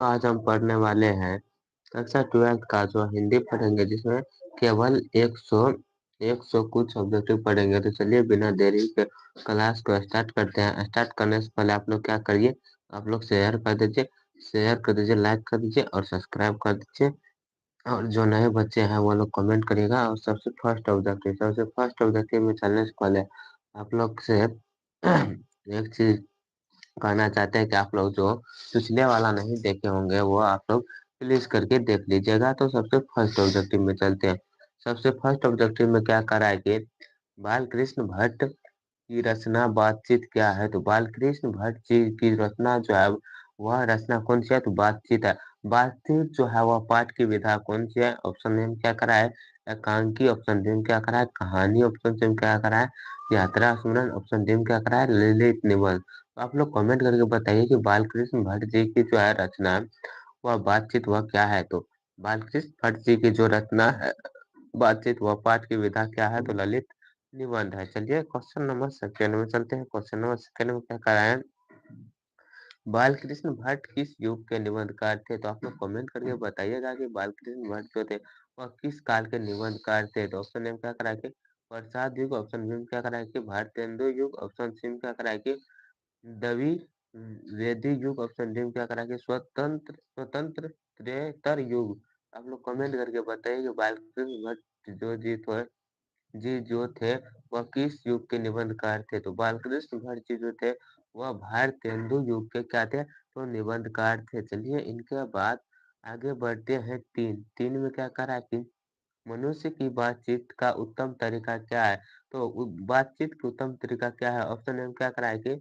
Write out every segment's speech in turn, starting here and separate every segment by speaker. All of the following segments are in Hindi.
Speaker 1: आज हम पढ़ने वाले हैं कक्षा 12th का जो हिंदी पढ़ेंगे जिसमें केवल 100 कुछ ऑब्जेक्टिव पढ़ेंगे। तो चलिए बिना देरी के क्लास को स्टार्ट करते हैं। स्टार्ट करने से पहले आप लोग क्या करिए, आप लोग शेयर कर दीजिए, लाइक कर दीजिए और सब्सक्राइब कर दीजिए। और जो नए बच्चे हैं वो लोग कमेंट करिएगा। और सबसे फर्स्ट ऑब्जेक्टिव में चलने से पहले आप लोग से एक चीज कहना चाहते हैं कि आप लोग जो पिछले वाला नहीं देखे होंगे वो आप लोग प्लीज करके देख लीजिएगा। तो सबसे फर्स्ट ऑब्जेक्टिव में चलते हैं। सबसे फर्स्ट ऑब्जेक्टिव में क्या करा है कि बाल कृष्ण भट्ट की रचना बातचीत क्या है। तो बाल कृष्ण भट्ट जी की रचना जो है वह रचना कौन सी है, तो बातचीत है। बातचीत जो है वह पाठ की विधा कौन सी है। ऑप्शन ए में क्या करा है, एकांकी। ऑप्शन डी में क्या करा है, कहानी। ऑप्शन सी में क्या करा है, यात्रा स्मरण। ऑप्शन डी में क्या करा है, ललित निबंध। तो आप लोग कमेंट करके बताइए कि बालकृष्ण भट्ट जी की जो है रचना वह बातचीत वह क्या है। तो बालकृष्ण भट्ट जी की जो रचना है बातचीत वह पाठ की विधा क्या है, तो ललित निबंध है। चलिए क्वेश्चन नंबर सेकेंड में चलते हैं। क्वेश्चन नंबर सेकेंड में क्या कराए, बालकृष्ण भट्ट किस युग के निबंधकार थे। तो आप लोग कमेंट करके बताइएगा कि बालकृष्ण भट्ट जो थे वह किस काल के निबंधकार थे। तो ऑप्शन एम क्या कराए कि प्रसाद युग। ऑप्शन बी में क्या कराए कि भारतेंदु युग। ऑप्शन सी में क्या कराए कि दवी वेदी युग। ऑप्शन डी में क्या करा कि स्वतंत्र स्वतंत्र त्रेतर युग। आप लोग कमेंट करके बताइए कि बालकृष्ण भट्ट जो थे वह किस युग के निबंधकार थे। तो बालकृष्ण भट्ट जी जो थे वह भारतेंदु युग के क्या थे, तो निबंधकार थे। चलिए इनके बाद आगे बढ़ते हैं। तीन तीन में क्या करा कि मनुष्य की बातचीत का उत्तम तरीका क्या है। तो बातचीत का उत्तम तरीका क्या है। ऑप्शन में क्या करा है कि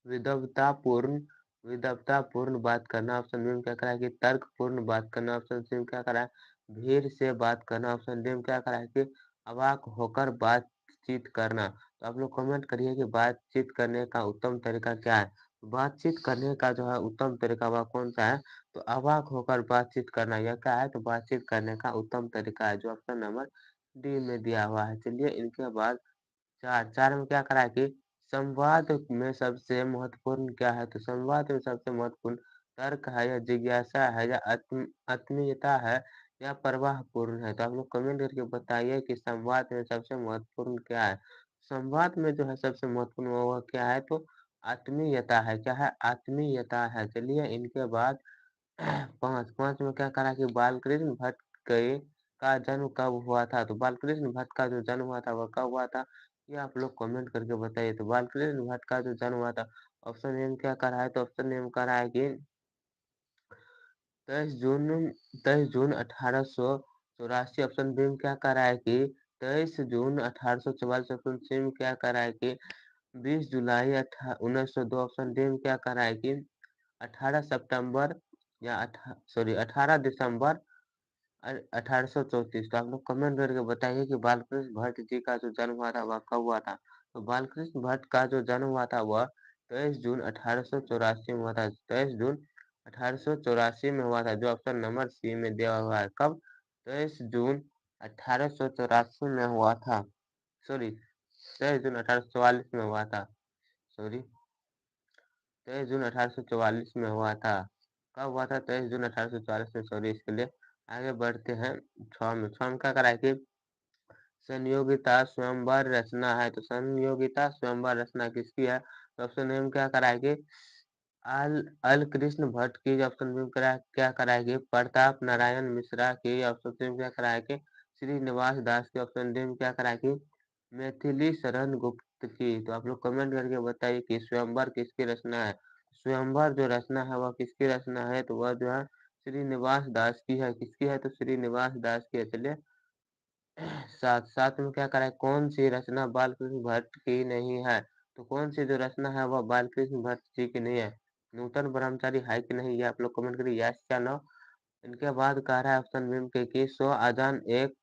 Speaker 1: विद्वतापूर्ण विद्वतापूर्ण बात करना। ऑप्शन बी में क्या करा है कि तर्कपूर्ण बात करना। ऑप्शन सी में क्या करा है, भीड़ से बात करना। ऑप्शन डी में क्या करा है कि अवाक होकर बातचीत करना। तो आप लोग कमेंट करिए कि बातचीत करने का उत्तम तरीका क्या है। बातचीत करने का जो है उत्तम तरीका वह कौन सा है, तो अवाक होकर बातचीत करना। यह क्या है, तो बातचीत करने का उत्तम तरीका है, जो ऑप्शन नंबर डी में दिया हुआ है। चलिए इनके बाद चार चार में क्या करा है कि संवाद में सबसे महत्वपूर्ण क्या है। तो संवाद में सबसे महत्वपूर्ण तर्क है या जिज्ञासा है या आत्मीयता है या प्रवाह पूर्ण है। तो आप लोग कमेंट करके बताइए कि संवाद में सबसे महत्वपूर्ण क्या है। संवाद में जो है सबसे महत्वपूर्ण वह क्या है, तो आत्मीयता है। क्या है, आत्मीयता है। चलिए इनके बाद पाँच पाँच में क्या करा कि बालकृष्ण भट्ट के का जन्म कब हुआ था। तो बालकृष्ण भट्ट का जो जन्म हुआ था वह कब हुआ था, ये आप लोग कमेंट करके बताइए। तो बालकृष्ण भट्ट का जो जन्म हुआ था, ऑप्शन ए में क्या करा है, तो ऑप्शन ए में करा है कि 23 जून 23 जून 1884। ऑप्शन बी में क्या करा है कि 23 जून 1844। ऑप्शन सी में क्या करा है कि 20 जुलाई 1902। ऑप्शन डी में क्या करा है कि 18 सितंबर या 18 दिसंबर 1834। तो आप लोग कमेंट करके बताइए कि बालकृष्ण भट्ट जी का जो जन्म हुआ था वह कब हुआ था। तो बालकृष्ण भट्ट का जो जन्म हुआ था वह 23 जून 1884 में हुआ था। 23 जून 1884 में हुआ था, जो ऑप्शन नंबर सी में दिया हुआ है। कब, 23 जून 1884 में हुआ था। सॉरी, 23 जून 1844 में हुआ था। सॉरी, 23 जून 1844 में हुआ था। कब हुआ था, 23 जून 1844 में। सॉरी इसके लिए। आगे बढ़ते हैं। छः में क्या करा है कि संयोगिता स्वयंवर रचना है। तो संयोगिता स्वयंवर रचना किसकी है। तो ऑप्शन ए में क्या करा है कि अल अल कृष्ण भट्ट की। ऑप्शन बी में क्या करा है कि प्रताप नारायण मिश्रा की। ऑप्शन सी में क्या करा है कि श्रीनिवास दास की। ऑप्शन डी में क्या करा है कि मैथिली शरण गुप्त की। तो आप लोग कमेंट करके बताइए कि स्वयंवर किसकी रचना है। स्वयंवर जो रचना है वह किसकी रचना है, तो वह जो है श्रीनिवास दास की है। किसकी है, तो श्रीनिवास दास की है। चलिए साथ साथ में क्या करा है, कौन सी रचना बालकृष्ण भट्ट की नहीं है। तो कौन सी जो रचना है वह बालकृष्ण भट्ट जी की नहीं है। नूतन ब्रह्मचारी है कि नहीं, ये आप लोग कमेंट करिए यस या नो। इनके बाद कह रहा है ऑप्शन बी में कि सो आजान एक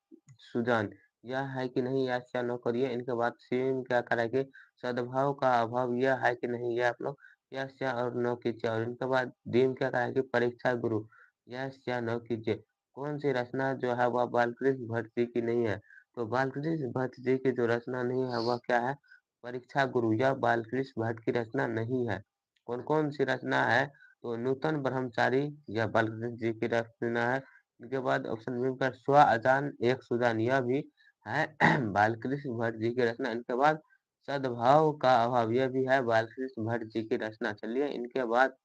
Speaker 1: सुजान, यह है कि नहीं, यस या नो करिए। इनके बाद सी में क्या करा है कि सद्भाव का अभाव, यह है कि नहीं, ये आप लोग यस या और नो कीजिए। और इनके बाद डी में क्या करा है कि परीक्षा गुरु, यस या नो कीजिए। कौन सी रचना जो है वह बालकृष्ण भट्ट जी की नहीं है। तो बालकृष्ण भट्ट जी की जो रचना नहीं है वह क्या है, परीक्षा गुरु यह बालकृष्ण भट्ट की रचना नहीं है। कौन कौन सी रचना है? तो नूतन ब्रह्मचारी यह बालकृष्ण जी की रचना है। इसके बाद ऑप्शन बी का स्व अजान एक सुजान यह भी है बालकृष्ण भट्ट जी की रचना। इनके बाद सद्भाव का अभाव यह भी है बालकृष्ण भट्ट जी की रचना। चलिए इनके बाद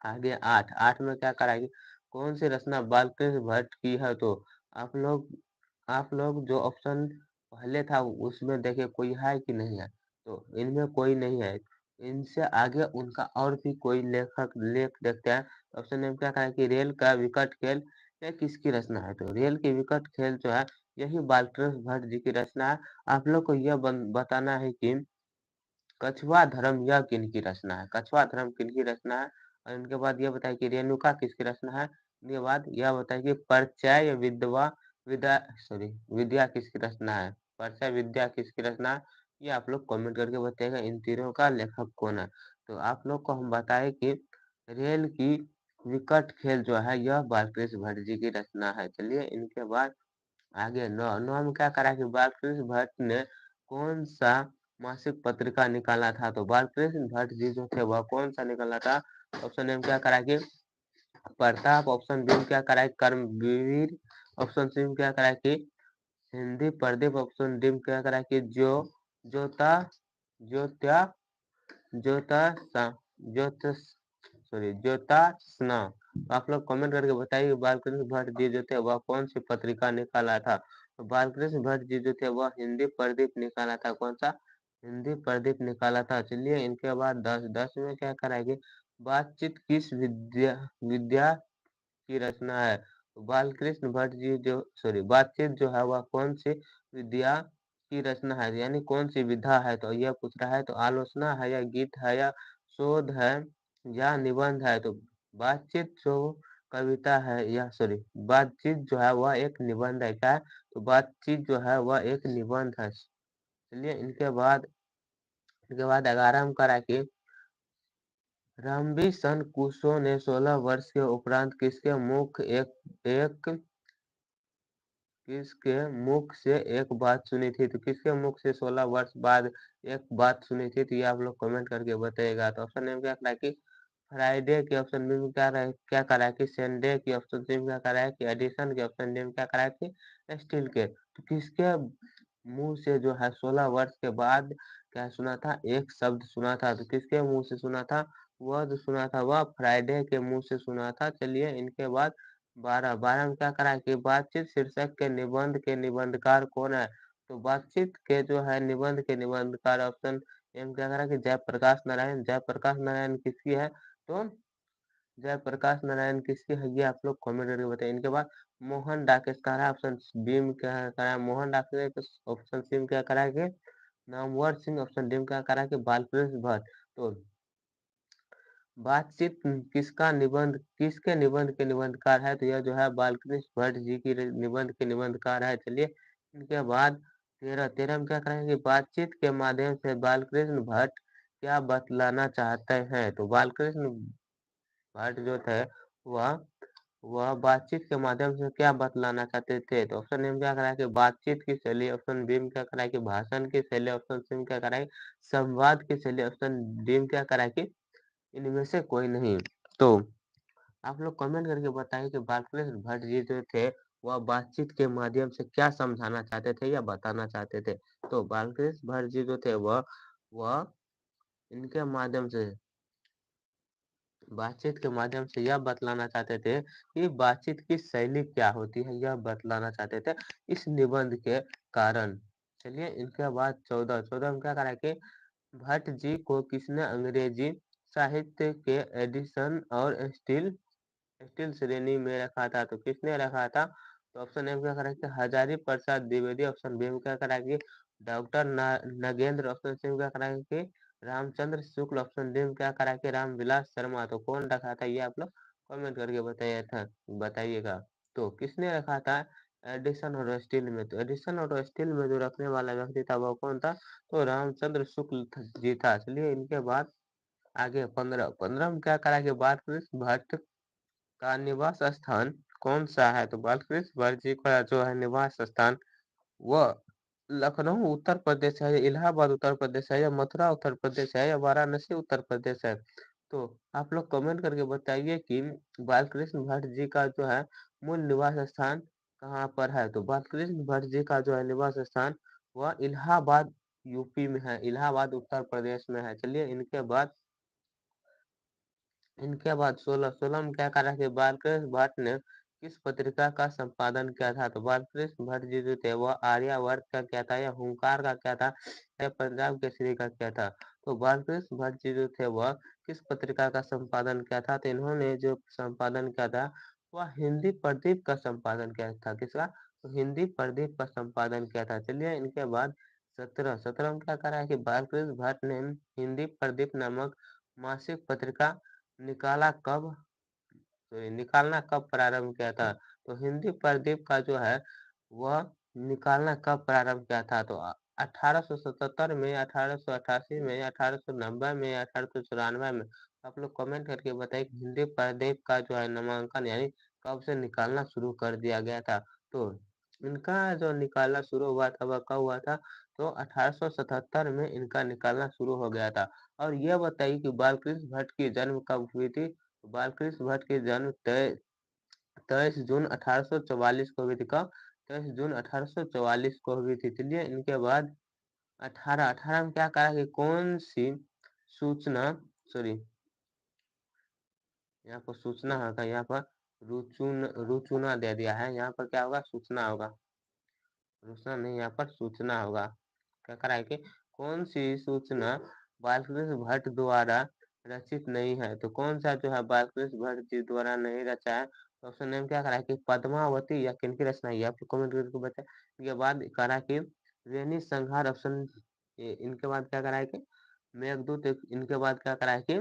Speaker 1: आगे आठ आठ में क्या कराएगी? कौन सी रचना बालकृष्ण भट्ट की है? तो आप लोग आप लोग जो ऑप्शन पहले था उसमें देखिए कोई है कि नहीं है? तो इनमें कोई नहीं है। इनसे आगे उनका और भी कोई लेखक लेख देखते हैं। ऑप्शन में क्या कहा कि रेल का विकट खेल ये किसकी रचना है? तो रेल की विकट खेल जो है यही बालकृष्ण भट्ट जी की रचना है। आप लोग को यह बताना है कि कछुआ धर्म यह किनकी रचना है? कछुआ धर्म किनकी रचना है? और इनके बाद यह बताइए कि रेणुका किसकी रचना है? इनके बाद यह बताइए कि परिचय विद्या विद्या किसकी रचना है? परिचय विद्या किसकी रचना है? ये आप लोग कमेंट करके बताइएगा इन तीनों का लेखक कौन है। तो आप लोग को हम बताएं कि रेल की विकट खेल जो है यह बालकृष्ण भट्ट जी की रचना है। चलिए इनके बाद आगे नौ नौ में क्या करा कि बालकृष्ण भट्ट ने कौन सा मासिक पत्रिका निकाला था? तो बालकृष्ण भट्ट जी जो थे वह कौन सा निकाला था? ऑप्शन ए में क्या करा कि प्रताप, ऑप्शन बी में क्या करा कि कर्मवीर, ऑप्शन सी में क्या करा कि हिंदी प्रदीप, ऑप्शन डी में क्या करा कि जोता ज्योत्या ज्योता ज्योतिष ज्योत्स्ना। तो आप लोग कमेंट करके बताइए बालकृष्ण भट्ट जी जो थे वह कौन सी पत्रिका निकाला था? तो बालकृष्ण भट्ट जी जो थे वह हिंदी प्रदीप निकाला था। कौन सा? हिंदी प्रदीप निकाला था। चलिए इनके बाद दस में क्या कराएंगे? बातचीत किस विद्या विद्या की रचना है? तो बालकृष्ण भट्ट जी जो बातचीत जो है वह कौन सी विद्या की रचना है? यानी कौन सी विधा है? तो यह पूछ रहा है। तो आलोचना है या गीत है या शोध है या निबंध है? तो बातचीत जो कविता है या बातचीत जो है वह एक निबंध है। क्या है? तो बातचीत जो है वह एक निबंध है। चलिए इनके बाद 11 में करा कि रंबी सन कुशो ने 16 वर्ष के उपरांत किसके मुख से एक बात सुनी थी? तो किसके मुख से 16 वर्ष बाद एक बात सुनी थी? तो ये आप लोग कमेंट करके बताइएगा। तो ऑप्शन में क्या करा कि फ्राइडे के, ऑप्शन बी में क्या करा है कि संडे की, ऑप्शन सी में क्या करा है कि एडिशन के, ऑप्शन डी में क्या करा है कि स्टील के। तो किसके मुंह से जो है 16 वर्ष के बाद क्या सुना था? एक शब्द सुना था। तो किसके मुंह से सुना था? वह जो सुना था वह फ्राइडे के मुंह से सुना था। चलिए इनके बाद 12 में क्या करा है कि बातचीत शीर्षक के निबंधकार कौन है? तो बातचीत के जो है निबंध के निबंधकार ऑप्शन एम क्या करा कि जयप्रकाश नारायण। जयप्रकाश नारायण किसकी है? तो जयप्रकाश नारायण किसकी है? ये आप लोग कमेंट करके बताइए। इनके बाद मोहन डाकेश करा ऑप्शन बी में क्या करा है? मोहन डाकेश, ऑप्शन सी में क्या करा है कि नामवर सिंह, ऑप्शन डी में क्या करा है कि बालकृष्ण भट्ट। तो बातचीत किसके निबंध के निबंधकार है? तो यह जो है बालकृष्ण भट्ट जी की निबंध के निबंधकार है। चलिए इनके बाद 13 में क्या करेंगे? बातचीत के माध्यम से बालकृष्ण भट्ट क्या बतलाना चाहते हैं? तो बालकृष्ण भट्ट जो थे वह वह बातचीत के माध्यम से क्या बतलाना चाहते थे? तो ऑप्शन ए में क्या करा है कि बातचीत की शैली, ऑप्शन बी में क्या करा है कि भाषण की शैली, ऑप्शन सी में क्या करा है संवाद की शैली, ऑप्शन डी में क्या करा है कि इनमें से कोई नहीं। तो आप लोग कमेंट करके बताइए कि बालकृष्ण भट्ट जी जो थे वह बातचीत के माध्यम से क्या समझाना चाहते थे या बताना चाहते थे? तो बालकृष्ण भट्ट जी जो थे वह इनके माध्यम से बातचीत के माध्यम से यह बतलाना चाहते थे कि बातचीत की शैली क्या होती है, यह बतलाना चाहते थे इस निबंध के कारण। चलिए इनके बाद 14 में क्या करा कि भट्ट जी को किसने अंग्रेजी साहित्य के एडिशन और स्टील स्टील श्रेणी में रखा था? तो किसने रखा था? तो ऑप्शन ए में क्या करा कि हजारी प्रसाद द्विवेदी, ऑप्शन बी में क्या करा कि डॉक्टर नगेंद्र, ऑप्शन सी में क्या करा कि रामचंद्र शुक्ल, ऑप्शन डी में क्या करा कि रामविलास शर्मा। तो कौन रखा था? ये आप लोग कमेंट करके बताइएगा। तो किसने रखा था एडिशन और स्टील में? तो एडिशन और स्टील में जो रखने वाला व्यक्ति था वो कौन था? तो रामचंद्र शुक्ल जी था। चलिए इनके बाद आगे 15 में क्या करा कि बालकृष्ण भट्ट का निवास स्थान कौन सा है? तो बालकृष्ण भट्ट जी का जो है निवास स्थान वह लखनऊ उत्तर प्रदेश है, या इलाहाबाद उत्तर प्रदेश है, या मथुरा उत्तर प्रदेश है, या वाराणसी उत्तर प्रदेश है? तो आप लोग कमेंट करके बताइए कि बालकृष्ण भट्ट जी का जो है मूल निवास स्थान कहाँ पर है? तो बालकृष्ण भट्ट जी का जो है निवास स्थान वह इलाहाबाद यूपी में है, इलाहाबाद उत्तर प्रदेश में है। चलिए इनके बाद 16 में क्या करा कि बालकृष्ण भट्ट ने किस पत्रिका का संपादन किया था? तो बालकृष्ण भट्ट जी जो थे वह आर्यावर्त का क्या था, या हुंकार का क्या था, या पंजाब केसरी का क्या था? तो बालकृष्ण भट्ट जी जो थे वह किस पत्रिका का संपादन किया था? तो इन्होंने जो संपादन किया था वह हिंदी प्रदीप का संपादन किया था। किसका? तो हिंदी प्रदीप का संपादन किया था। चलिए इनके बाद 17 में क्या करा है कि बालकृष्ण भट्ट ने हिंदी प्रदीप नामक मासिक पत्रिका निकाला कब निकालना कब प्रारंभ किया था? तो हिंदी प्रदीप का जो है वह निकालना कब प्रारंभ किया था? तो 1877 में, 1888 में, 1890 में, 1894 में? आप लोग कमेंट करके बताइए कि हिंदी प्रदीप का जो है नामांकन यानी कब से निकालना शुरू कर दिया गया था? तो इनका जो निकालना शुरू हुआ था वह कब हुआ था? तो 1877 में इनका निकालना शुरू हो गया था। और यह बताइए कि बालकृष्ण भट्ट की जन्म कब हुई थी? तो बालकृष्ण भट्ट की जन्म 23 जून 1844 को हुई थी। कब? 23 जून 1844 को हुई थी। चलिए इनके बाद 18 में क्या कहा कि कौन सी सूचना, सॉरी यहाँ पर सूचना होगा, यहाँ पर रुचुना दे दिया है, यहाँ पर क्या होगा? सूचना होगा, सूचना नहीं, यहाँ पर सूचना होगा। क्या करा है कि कौन सी सूचना बालकृष्ण भट्ट द्वारा रचित नहीं है? तो कौन सा जो है बालकृष्ण भट्ट जी द्वारा नहीं रचा है? तो ऑप्शन में क्या करा है कि पद्मावती, या किनकी रचना है? आप कमेंट करके बताएं। इसके बाद करा कि रेनी संहार, ऑप्शन इनके बाद क्या करा है कि मेघदूत, इनके बाद क्या करा है कि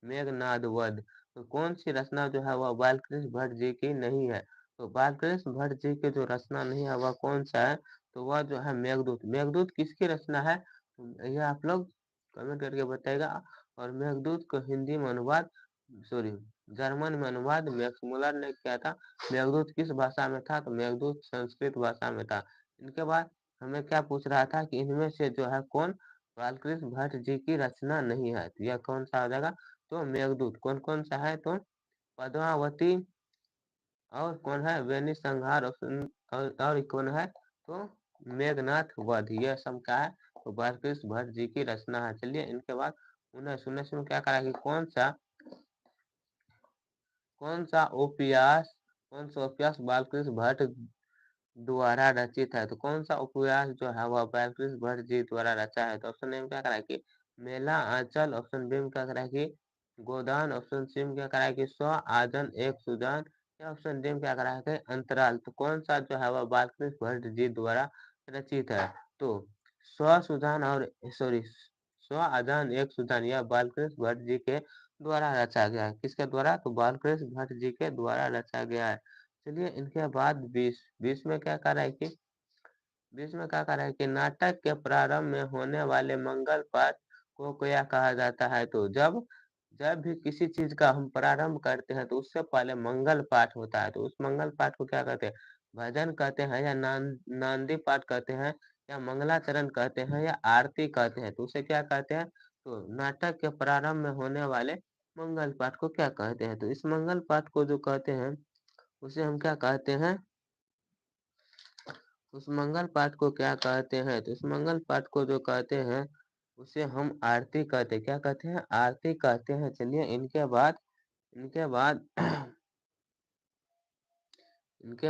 Speaker 1: मेघनाद वध। तो कौन सी रचना जो है वह बालकृष्ण भट्ट जी की नहीं है? तो बालकृष्ण भट्ट जी की जो रचना नहीं है वह कौन सा है? तो वह जो है मेघदूत। मेघदूत किसकी रचना है? तो यह आप लोग कमेंट करके बताएगा। और मेघदूत को हिंदी में अनुवाद, सॉरी जर्मन में अनुवाद मैक्स मुलर ने किया था। मेघदूत किस भाषा में था? तो मेघदूत संस्कृत भाषा में था। इनके बाद हमें क्या पूछ रहा था कि इनमें से जो है कौन बालकृष्ण भट्ट जी की रचना नहीं है? तो यह कौन सा हो जाएगा? तो मेघदूत। कौन कौन सा है? तो पद्मावती, और कौन है? वेनी संहार, और कौन है? तो मेघनाथ वध। यह सब क्या है? तो बालकृष्ण भट्ट जी की रचना है। चलिए इनके बाद 19 में क्या करा कि कौन सा उपन्यास बालकृष्ण भट्ट द्वारा रचित है? तो कौन सा उपन्यास जो है वह बालकृष्ण भट्ट जी द्वारा रचा है? तो ऑप्शन ए में क्या करा है कि मेला आंचल, ऑप्शन बी में क्या करा है कि गोदान, ऑप्शन सी में क्या करा है कि स्व आजन एक सुजान, या ऑप्शन डी में क्या करा है कि अंतराल? तो कौन सा जो है वह बालकृष्ण भट्ट जी द्वारा रचित है? तो स्व सुजान और सॉरी स्व आजान एक सुजान यह बालकृष्ण भट्ट जी के द्वारा रचा गया है। किसके द्वारा? तो बालकृष्ण भट्ट जी के द्वारा रचा गया है। चलिए इनके बाद 20 में क्या करा है कि 20 में क्या करा है कि नाटक के प्रारंभ में होने वाले मंगल पाठ को क्या कहा जाता है? तो जब जब भी किसी चीज का हम प्रारंभ करते हैं तो उससे पहले मंगल पाठ होता है। तो उस मंगल पाठ को क्या कहते हैं? भजन कहते हैं, या नांदी पाठ कहते हैं, या मंगलाचरण कहते हैं, या आरती कहते हैं? तो उसे क्या कहते हैं? तो नाटक के प्रारंभ में होने वाले मंगल पाठ को क्या कहते हैं? तो इस मंगल पाठ को जो कहते हैं उसे हम क्या कहते हैं? उस मंगल पाठ को क्या कहते हैं? तो उस मंगल पाठ को जो कहते हैं उसे हम आरती कहते हैं। क्या कहते हैं? आरती कहते हैं। चलिए इनके बाद इनके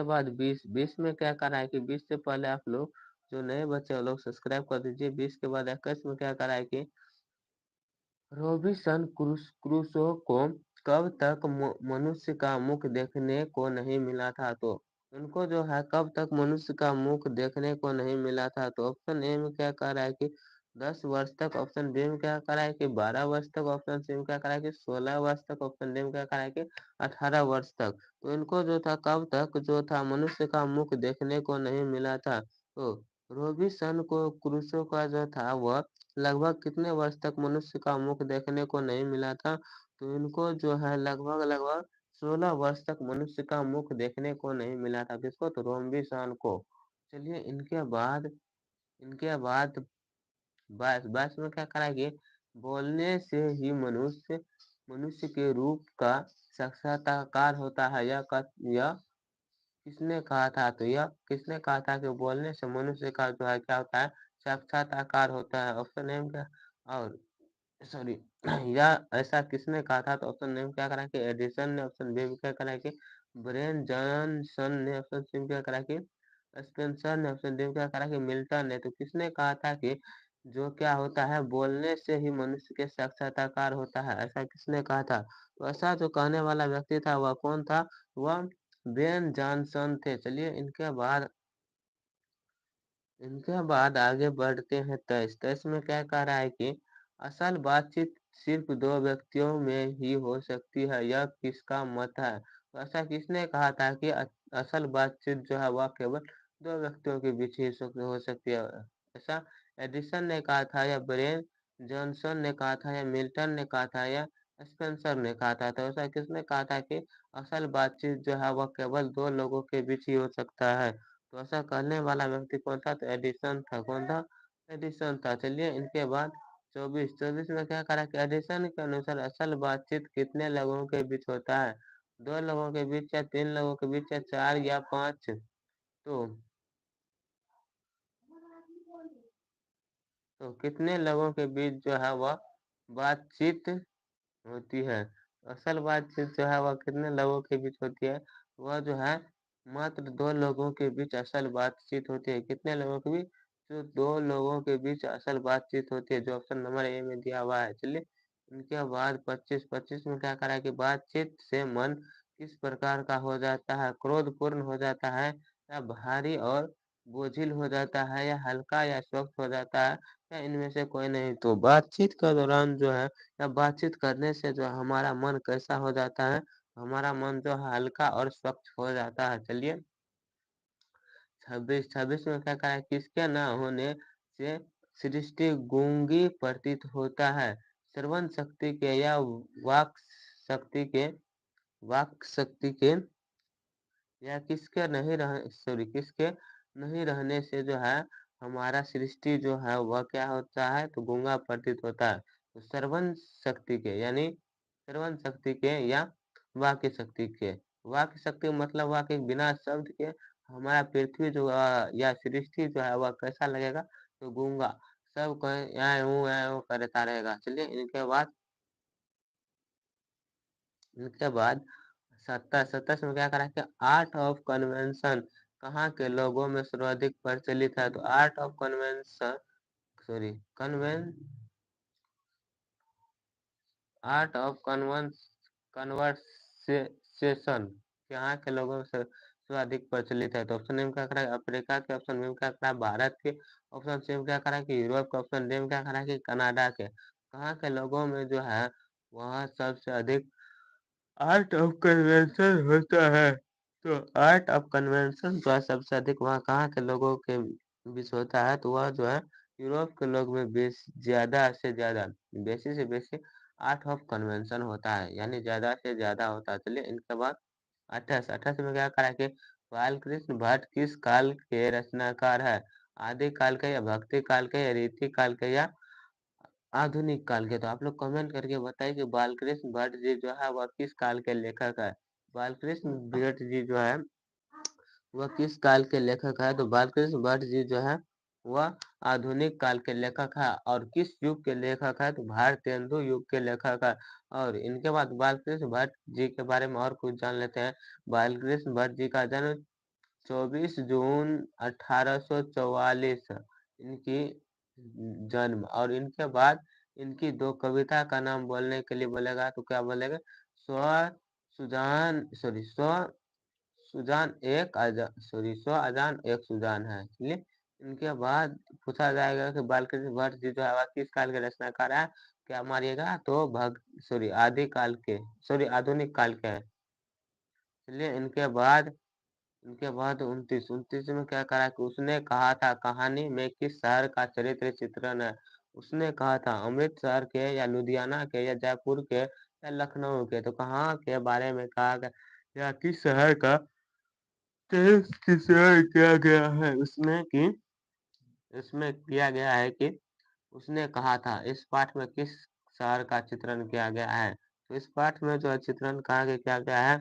Speaker 1: बाद 20 में क्या करा है कि 20 से पहले आप लोग जो नए बच्चे हैं वो लोग सब्सक्राइब कर दीजिए। 20 के बाद 21 में क्या करा है कि रॉबिन्सन क्रूसो को कब तक मनुष्य का मुख देखने को नहीं मिला था? तो उनको जो है कब तक मनुष्य का मुख देखने को नहीं मिला था? तो ऑप्शन ए में क्या कह रहा है कि 10 वर्ष तक, ऑप्शन बी में क्या कह रहा है कि 12 वर्ष तक, ऑप्शन सी में क्या कह रहा है कि 16 वर्ष तक, ऑप्शन डी में क्या कह रहा है कि 18 वर्ष तक। तो इनको जो था कब तक जो था मनुष्य का मुख देखने को नहीं मिला था? तो रॉबिन्सन को क्रूसो का जो था वह लगभग कितने वर्ष तक मनुष्य का मुख देखने को नहीं मिला था? तो इनको जो है लगभग लगभग 16 वर्ष तक मनुष्य का मुख देखने को नहीं मिला था। किसको? तो रोम्बी शान को। चलिए इनके बाद इनके बाद 22 में क्या करा कि बोलने से ही मनुष्य मनुष्य के रूप का साक्षात्कार होता है। यह किसने कहा था? तो यह किसने कहा था कि बोलने से मनुष्य का जो है क्या होता है? साक्षात्कार होता है। ऑप्शन ए क्या? और सॉरी यह ऐसा किसने कहा था? तो ऑप्शन ए क्या करा कि एडिसन ने, ऑप्शन बी में क्या करा कि ब्रेन जॉनसन ने, ऑप्शन सी में क्या करा कि स्पेंसर ने, ऑप्शन डी में क्या करा कि मिल्टन ने। तो किसने कहा था कि जो क्या होता है, बोलने से ही मनुष्य के साक्षात्कार होता है, ऐसा किसने कहा था? तो ऐसा जो कहने वाला व्यक्ति था वह कौन था? वह बेन जॉनसन थे। चलिए इनके बाद आगे बढ़ते हैं। 23 में क्या कह रहा है कि असल बातचीत सिर्फ दो व्यक्तियों में ही हो सकती है, यह किसका मत है? तो ऐसा किसने कहा था कि असल बातचीत जो है वह केवल दो व्यक्तियों के बीच ही हो सकती है? ऐसा एडिसन ने कहा था, या ब्रेन जॉनसन ने कहा था, या मिल्टन ने कहा था, या स्पेंसर ने कहा था? तो ऐसा किसने कहा था कि असल बातचीत जो है वह केवल दो लोगों के बीच ही हो सकता है? तो ऐसा कहने वाला व्यक्ति कौन था? तो एडिसन था। कौन था? एडिसन था। चलिए इनके बाद 24 में क्या करा कि एडिसन के अनुसार असल बातचीत कितने लोगों के बीच होता है? दो लोगों के बीच, या तीन लोगों के बीच, या चार, या पांच? तो कितने लोगों के बीच जो है वह बातचीत होती है? असल बातचीत जो है वह कितने लोगों के बीच होती है? वह जो है मात्र दो लोगों के बीच असल बातचीत होती है। कितने लोगों के बीच? जो दो लोगों के बीच असल बातचीत होती है, जो ऑप्शन नंबर ए में दिया हुआ है। चलिए इनके बाद 25 में क्या करा कि बातचीत से मन किस प्रकार का हो जाता है? क्रोधपूर्ण हो जाता है, या भारी और बोझिल हो जाता है, या हल्का या स्वच्छ हो जाता है, या इनमें से कोई नहीं? तो बातचीत के दौरान जो है, या बातचीत करने से जो हमारा मन कैसा हो जाता है? हमारा मन जो है हल्का और स्वच्छ हो जाता है। चलिए 26 में क्या कहा है? किसके न होने से सृष्टि गूंगी प्रतीत होता है? श्रवण शक्ति के, या शक्ति के वाक शक्ति के, या किसके नहीं रहने से जो है हमारा सृष्टि जो है वह क्या होता है? तो गूंगा प्रतीत होता है। तो श्रवण शक्ति के, या वाक्य शक्ति के। वाक्य शक्ति मतलब वाक्य बिना शब्द के हमारा पृथ्वी जो या सृष्टि जो है वह कैसा लगेगा? तो गूंगा, सब कहें ऐ ऊ करता रहेगा। चलिए इनके बाद 27 में क्या करा कि आर्ट ऑफ कन्वेंशन कहाँ के लोगों में सर्वाधिक प्रचलित है? तो art of convention, sorry conven art of conversation यहाँ के लोगों में सर्वाधिक प्रचलित है। तो ऑप्शन ए में क्या करा है? अफ्रीका के, ऑप्शन बी में क्या करा है? भारत के, ऑप्शन सी में क्या करा है कि यूरोप के, ऑप्शन डी में क्या करा है कि कनाडा के। कहाँ के लोगों में जो है वहाँ सबसे अधिक आर्ट ऑफ कन्वेंशन होता है? तो आर्ट ऑफ कन्वेंशन जो है सबसे अधिक वहाँ कहाँ के लोगों के बीच होता है? तो वह जो है यूरोप के लोग में ज्यादा से ज्यादा, बेसी से बेसी आर्ट ऑफ कन्वेंशन होता है, यानी ज्यादा से ज्यादा होता है। चलिए इनके बाद 28 में क्या करा कि बालकृष्ण भट्ट किस काल के रचनाकार है? आदि काल के, या भक्ति काल के, या रीति काल के, या आधुनिक काल के? तो आप लोग कमेंट करके बताइए कि बालकृष्ण भट्ट जी जो है वह किस काल के लेखक है? बालकृष्ण भट्ट जी जो है वह किस काल के लेखक है? तो बालकृष्ण भट्ट जी जो है वह आधुनिक काल के लेखक है। और किस युग के लेखक है? तो भारतेंदु युग के लेखक है। और इनके बाद बालकृष्ण भट्ट जी के बारे में और कुछ जान लेते हैं। बालकृष्ण भट्ट जी का जन्म 24 जून 1844 इनकी जन्म। और इनके बाद इनकी दो कविता का नाम बोलने के लिए बोलेगा तो क्या बोलेगा? स्व सुजान, सॉरी स्व सुजान एक अजान, सॉरी स्व अजान एक सुजान है। चलिए इनके बाद पूछा जाएगा कि बालकृष्ण भट्ट जी जो है वह किस काल के रचनाकार है? क्या मारिएगा? तो आदि काल के, सॉरी आधुनिक काल के है। चलिए इनके बाद 29 में क्या करा कि उसने कहा था कहानी में किस शहर का चरित्र चित्रण है? उसने कहा था अमृतसर के, या लुधियाना के, या जयपुर के, या लखनऊ के? तो कहाँ के बारे में कहा गया, या किस शहर का चरित्र चित्रण किया गया है उसमें कि इसमें किया गया है कि उसने कहा था इस पाठ में किस शहर का चित्रण किया गया है? तो इस पाठ में जो है चित्रण कहाँ के किया गया है?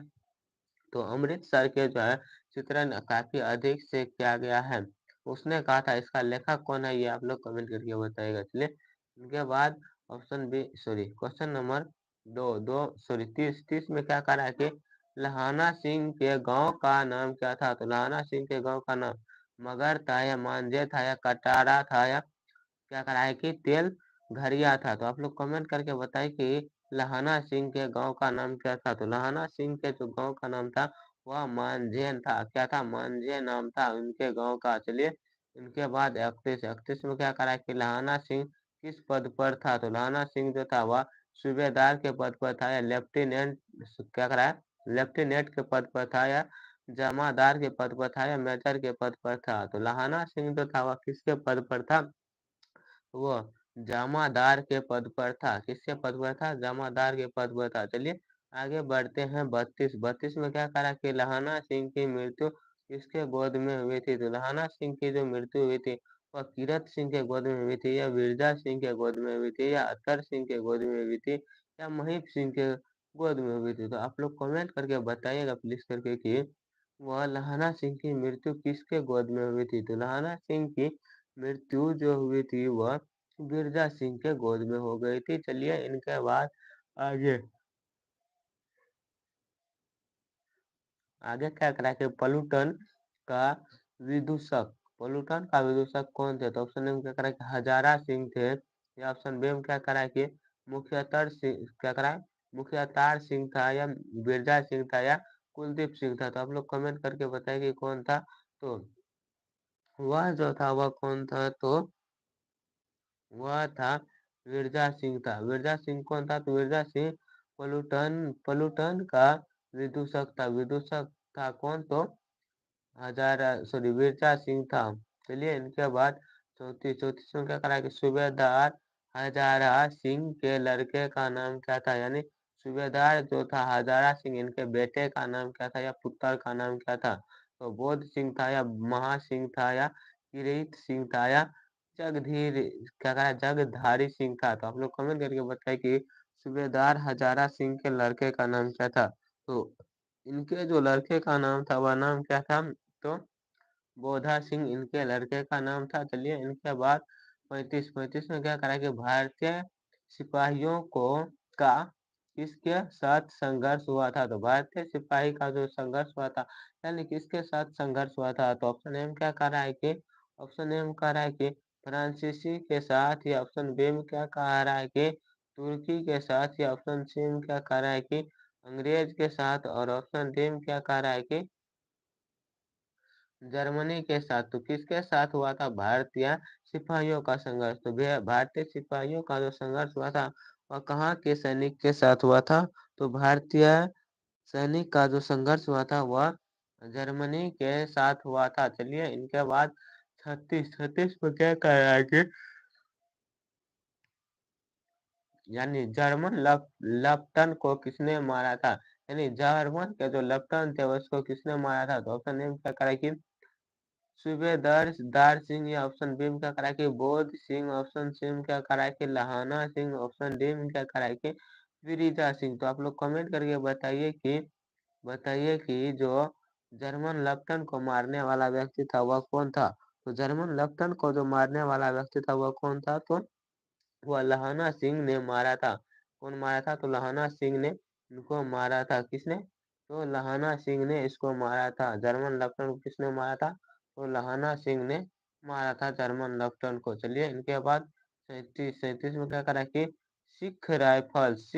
Speaker 1: तो अमृतसर के जो है चित्रण काफी अधिक से किया गया है। उसने कहा था इसका लेखक कौन है ये आप लोग कमेंट करके बताइएगा। चलिए उनके बाद option B sorry question number दो सॉरी 30 में क्या कह रहा है कि लहाना सिंह के गांव का नाम क्या था? तो लहाना सिंह के गांव का नाम मगर था या मांझे था या कटारा था या क्या करा है कि तेल घरिया था। तो आप लोग कमेंट करके बताइए कि लहाना सिंह के गांव का नाम क्या था? तो लहाना सिंह के जो गांव का नाम था वह मांझेन था। क्या था? मांझे नाम था उनके गांव का। चलिए इनके बाद 31 में क्या करा कि लहाना सिंह किस पद पर था? तो लहाना सिंह जो था वह सूबेदार के पद पर था या लेफ्टिनेंट क्या करा है लेफ्टिनेंट के पद पर था या जमादार के पद पर था या मेजर के पद पर था? तो लहाना सिंह जो था वह किसके पद पर था? वह जमादार के पद पर था। किसके पद पर था? जमादार के पद पर था। चलिए आगे बढ़ते हैं 32 में क्या करा कि लहाना सिंह की मृत्यु किसके गोद में हुई थी? तो लहाना सिंह की जो मृत्यु हुई थी वह कीरत सिंह के गोद में हुई थी या बिरजा सिंह के गोद में हुई थी या अतर सिंह के गोद में हुई थी या महीप सिंह के गोद में हुई थी? तो आप लोग कमेंट करके बताइएगा प्लीज करके कि वह लहाना सिंह की मृत्यु किसके गोद में हुई थी? तो लहाना सिंह की मृत्यु जो हुई थी वह गिरजा सिंह के गोद में हो गई थी। चलिए इनके बाद आगे आगे क्या करा कि का विदूषक पलूटन का विदूषक कौन थे? तो ऑप्शन ए में क्या करा कि हजारा सिंह थे या ऑप्शन बी में क्या करा कि मुखियातर सिंह क्या करा मुखियातार सिंह था या बिरजा सिंह था या कुलदीप सिंह था? तो आप लोग कमेंट करके बताइए कि कौन था। तो वह जो था वह कौन था? तो वह था विरजा सिंह था। विरजा सिंह कौन था? तो विरजा सिंह पलूटन पलूटन का विदूषक था। विदूषक था कौन? तो हजारा सॉरी विरजा सिंह था। चलिए इनके बाद 34 में क्या करा कि सूबेदार हजारा सिंह के लड़के का नाम क्या था? यानी सूबेदार जो था हजारा सिंह इनके बेटे का नाम क्या था या पुत्र का नाम क्या था? तो बोध सिंह था या महा सिंह था या किरीट सिंह था या जगधीर क्या करा जगधारी सिंह था? तो आप लोग कमेंट करके बताइए कि सूबेदार हजारा सिंह के लड़के का नाम क्या था? तो इनके जो लड़के का नाम था वह नाम क्या था? तो बोधा सिंह इनके लड़के का नाम था। चलिए इनके बाद 35 में क्या करा कि भारतीय सिपाहियों को का किसके साथ संघर्ष हुआ था? तो भारतीय सिपाही का जो संघर्ष हुआ था यानी किसके साथ संघर्ष हुआ था? तो ऑप्शन ए में क्या कह रहा है कि ऑप्शन ए में कह रहा है कि फ्रांसीसी के साथ या ऑप्शन बी में क्या कह रहा है कि तुर्की के साथ या ऑप्शन सी में क्या कह रहा है कि अंग्रेज के साथ और ऑप्शन डी में क्या कह रहा है कि जर्मनी के साथ। तो किसके साथ हुआ था? भारतीय सिपाहियों का संघर्ष। तो भारतीय सिपाहियों का जो संघर्ष हुआ था वह कहाँ के सैनिक के साथ हुआ था? तो भारतीय सैनिक का जो संघर्ष हुआ था वह जर्मनी के साथ हुआ था। चलिए इनके बाद 36 में क्या कह रहा है कि यानी जर्मन लेफ्टन को किसने मारा था? यानी जर्मन के जो लेफ्टन थे उसको किसने मारा था? तो ऑप्शन ए में क्या कह रहा है कि सूबेदार दार सिंह या ऑप्शन बी में क्या करा कि बोध सिंह ऑप्शन सी में क्या करा कि लहाना सिंह ऑप्शन डी में क्या करा कि विरिजा सिंह। तो आप लोग कमेंट करके बताइए कि जो जर्मन लेफ्टन को मारने वाला व्यक्ति था वह कौन था? तो जर्मन लेफ्टन को जो मारने वाला व्यक्ति था वह कौन था? तो वह लहाना सिंह ने मारा था। कौन मारा था? तो लहाना सिंह ने इनको मारा था। किसने? तो लहाना सिंह ने इसको मारा था। जर्मन लेफ्टन को किसने मारा था? तो लहाना सिंह ने मारा था जर्मन लेफ्टन को। चलिए इनके बाद 37 में क्या करा कि सिख राइफल्स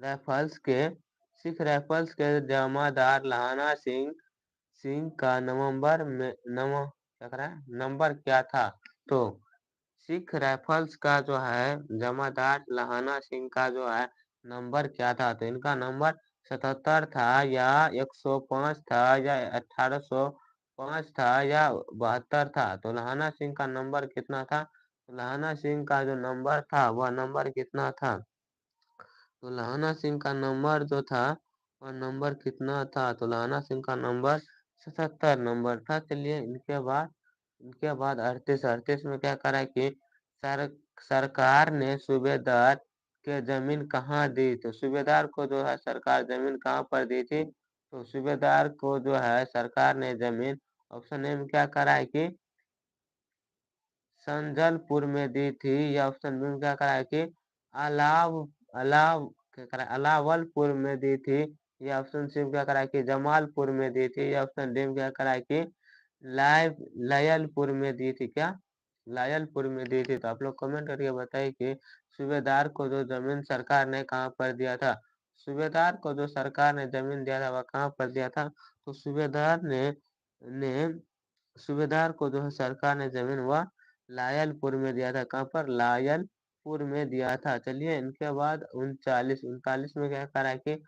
Speaker 1: राइफल्स के सिख राइफल्स के जमादार लहाना सिंह सिंह का क्या करा है नंबर क्या था? तो सिख राइफल्स का जो है जमादार लहाना सिंह का जो है नंबर क्या था? तो इनका नंबर 77 था या 105 था या 1805 था या 72 था? तो लहाना सिंह का नंबर कितना था? तो लहाना सिंह का जो नंबर था वह नंबर कितना था? तो लहाना सिंह का नंबर जो था वह नंबर कितना था? तो लहाना सिंह का नंबर 77 नंबर था। चलिए इनके बाद 38 में क्या करा कि सर सरकार ने सूबेदार के जमीन कहाँ दी, तो सूबेदार को जो है सरकार जमीन कहाँ पर दी थी, तो सूबेदार को जो है सरकार ने जमीन ऑप्शन ए में क्या करा है कि संजलपुर में दी थी, या ऑप्शन बी में क्या करा है कि अलाव अलाव क्या करा अलावलपुर में दी थी, या ऑप्शन सी में क्या करा है कि जमालपुर में दी थी, या ऑप्शन डी में क्या करा है कि लायलपुर में दी थी। क्या लायलपुर में दी थी? तो आप लोग कमेंट करके बताइए कि सूबेदार को जो जमीन सरकार ने कहाँ पर दिया था, सूबेदार को जो सरकार ने जमीन दिया था वह कहाँ पर दिया था, तो ने सूबेदार को जो है सरकार ने जमीन वह लायलपुर में दिया था। कहाँ पर? लायलपुर में दिया था। चलिए इनके बाद 39 में क्या करा कि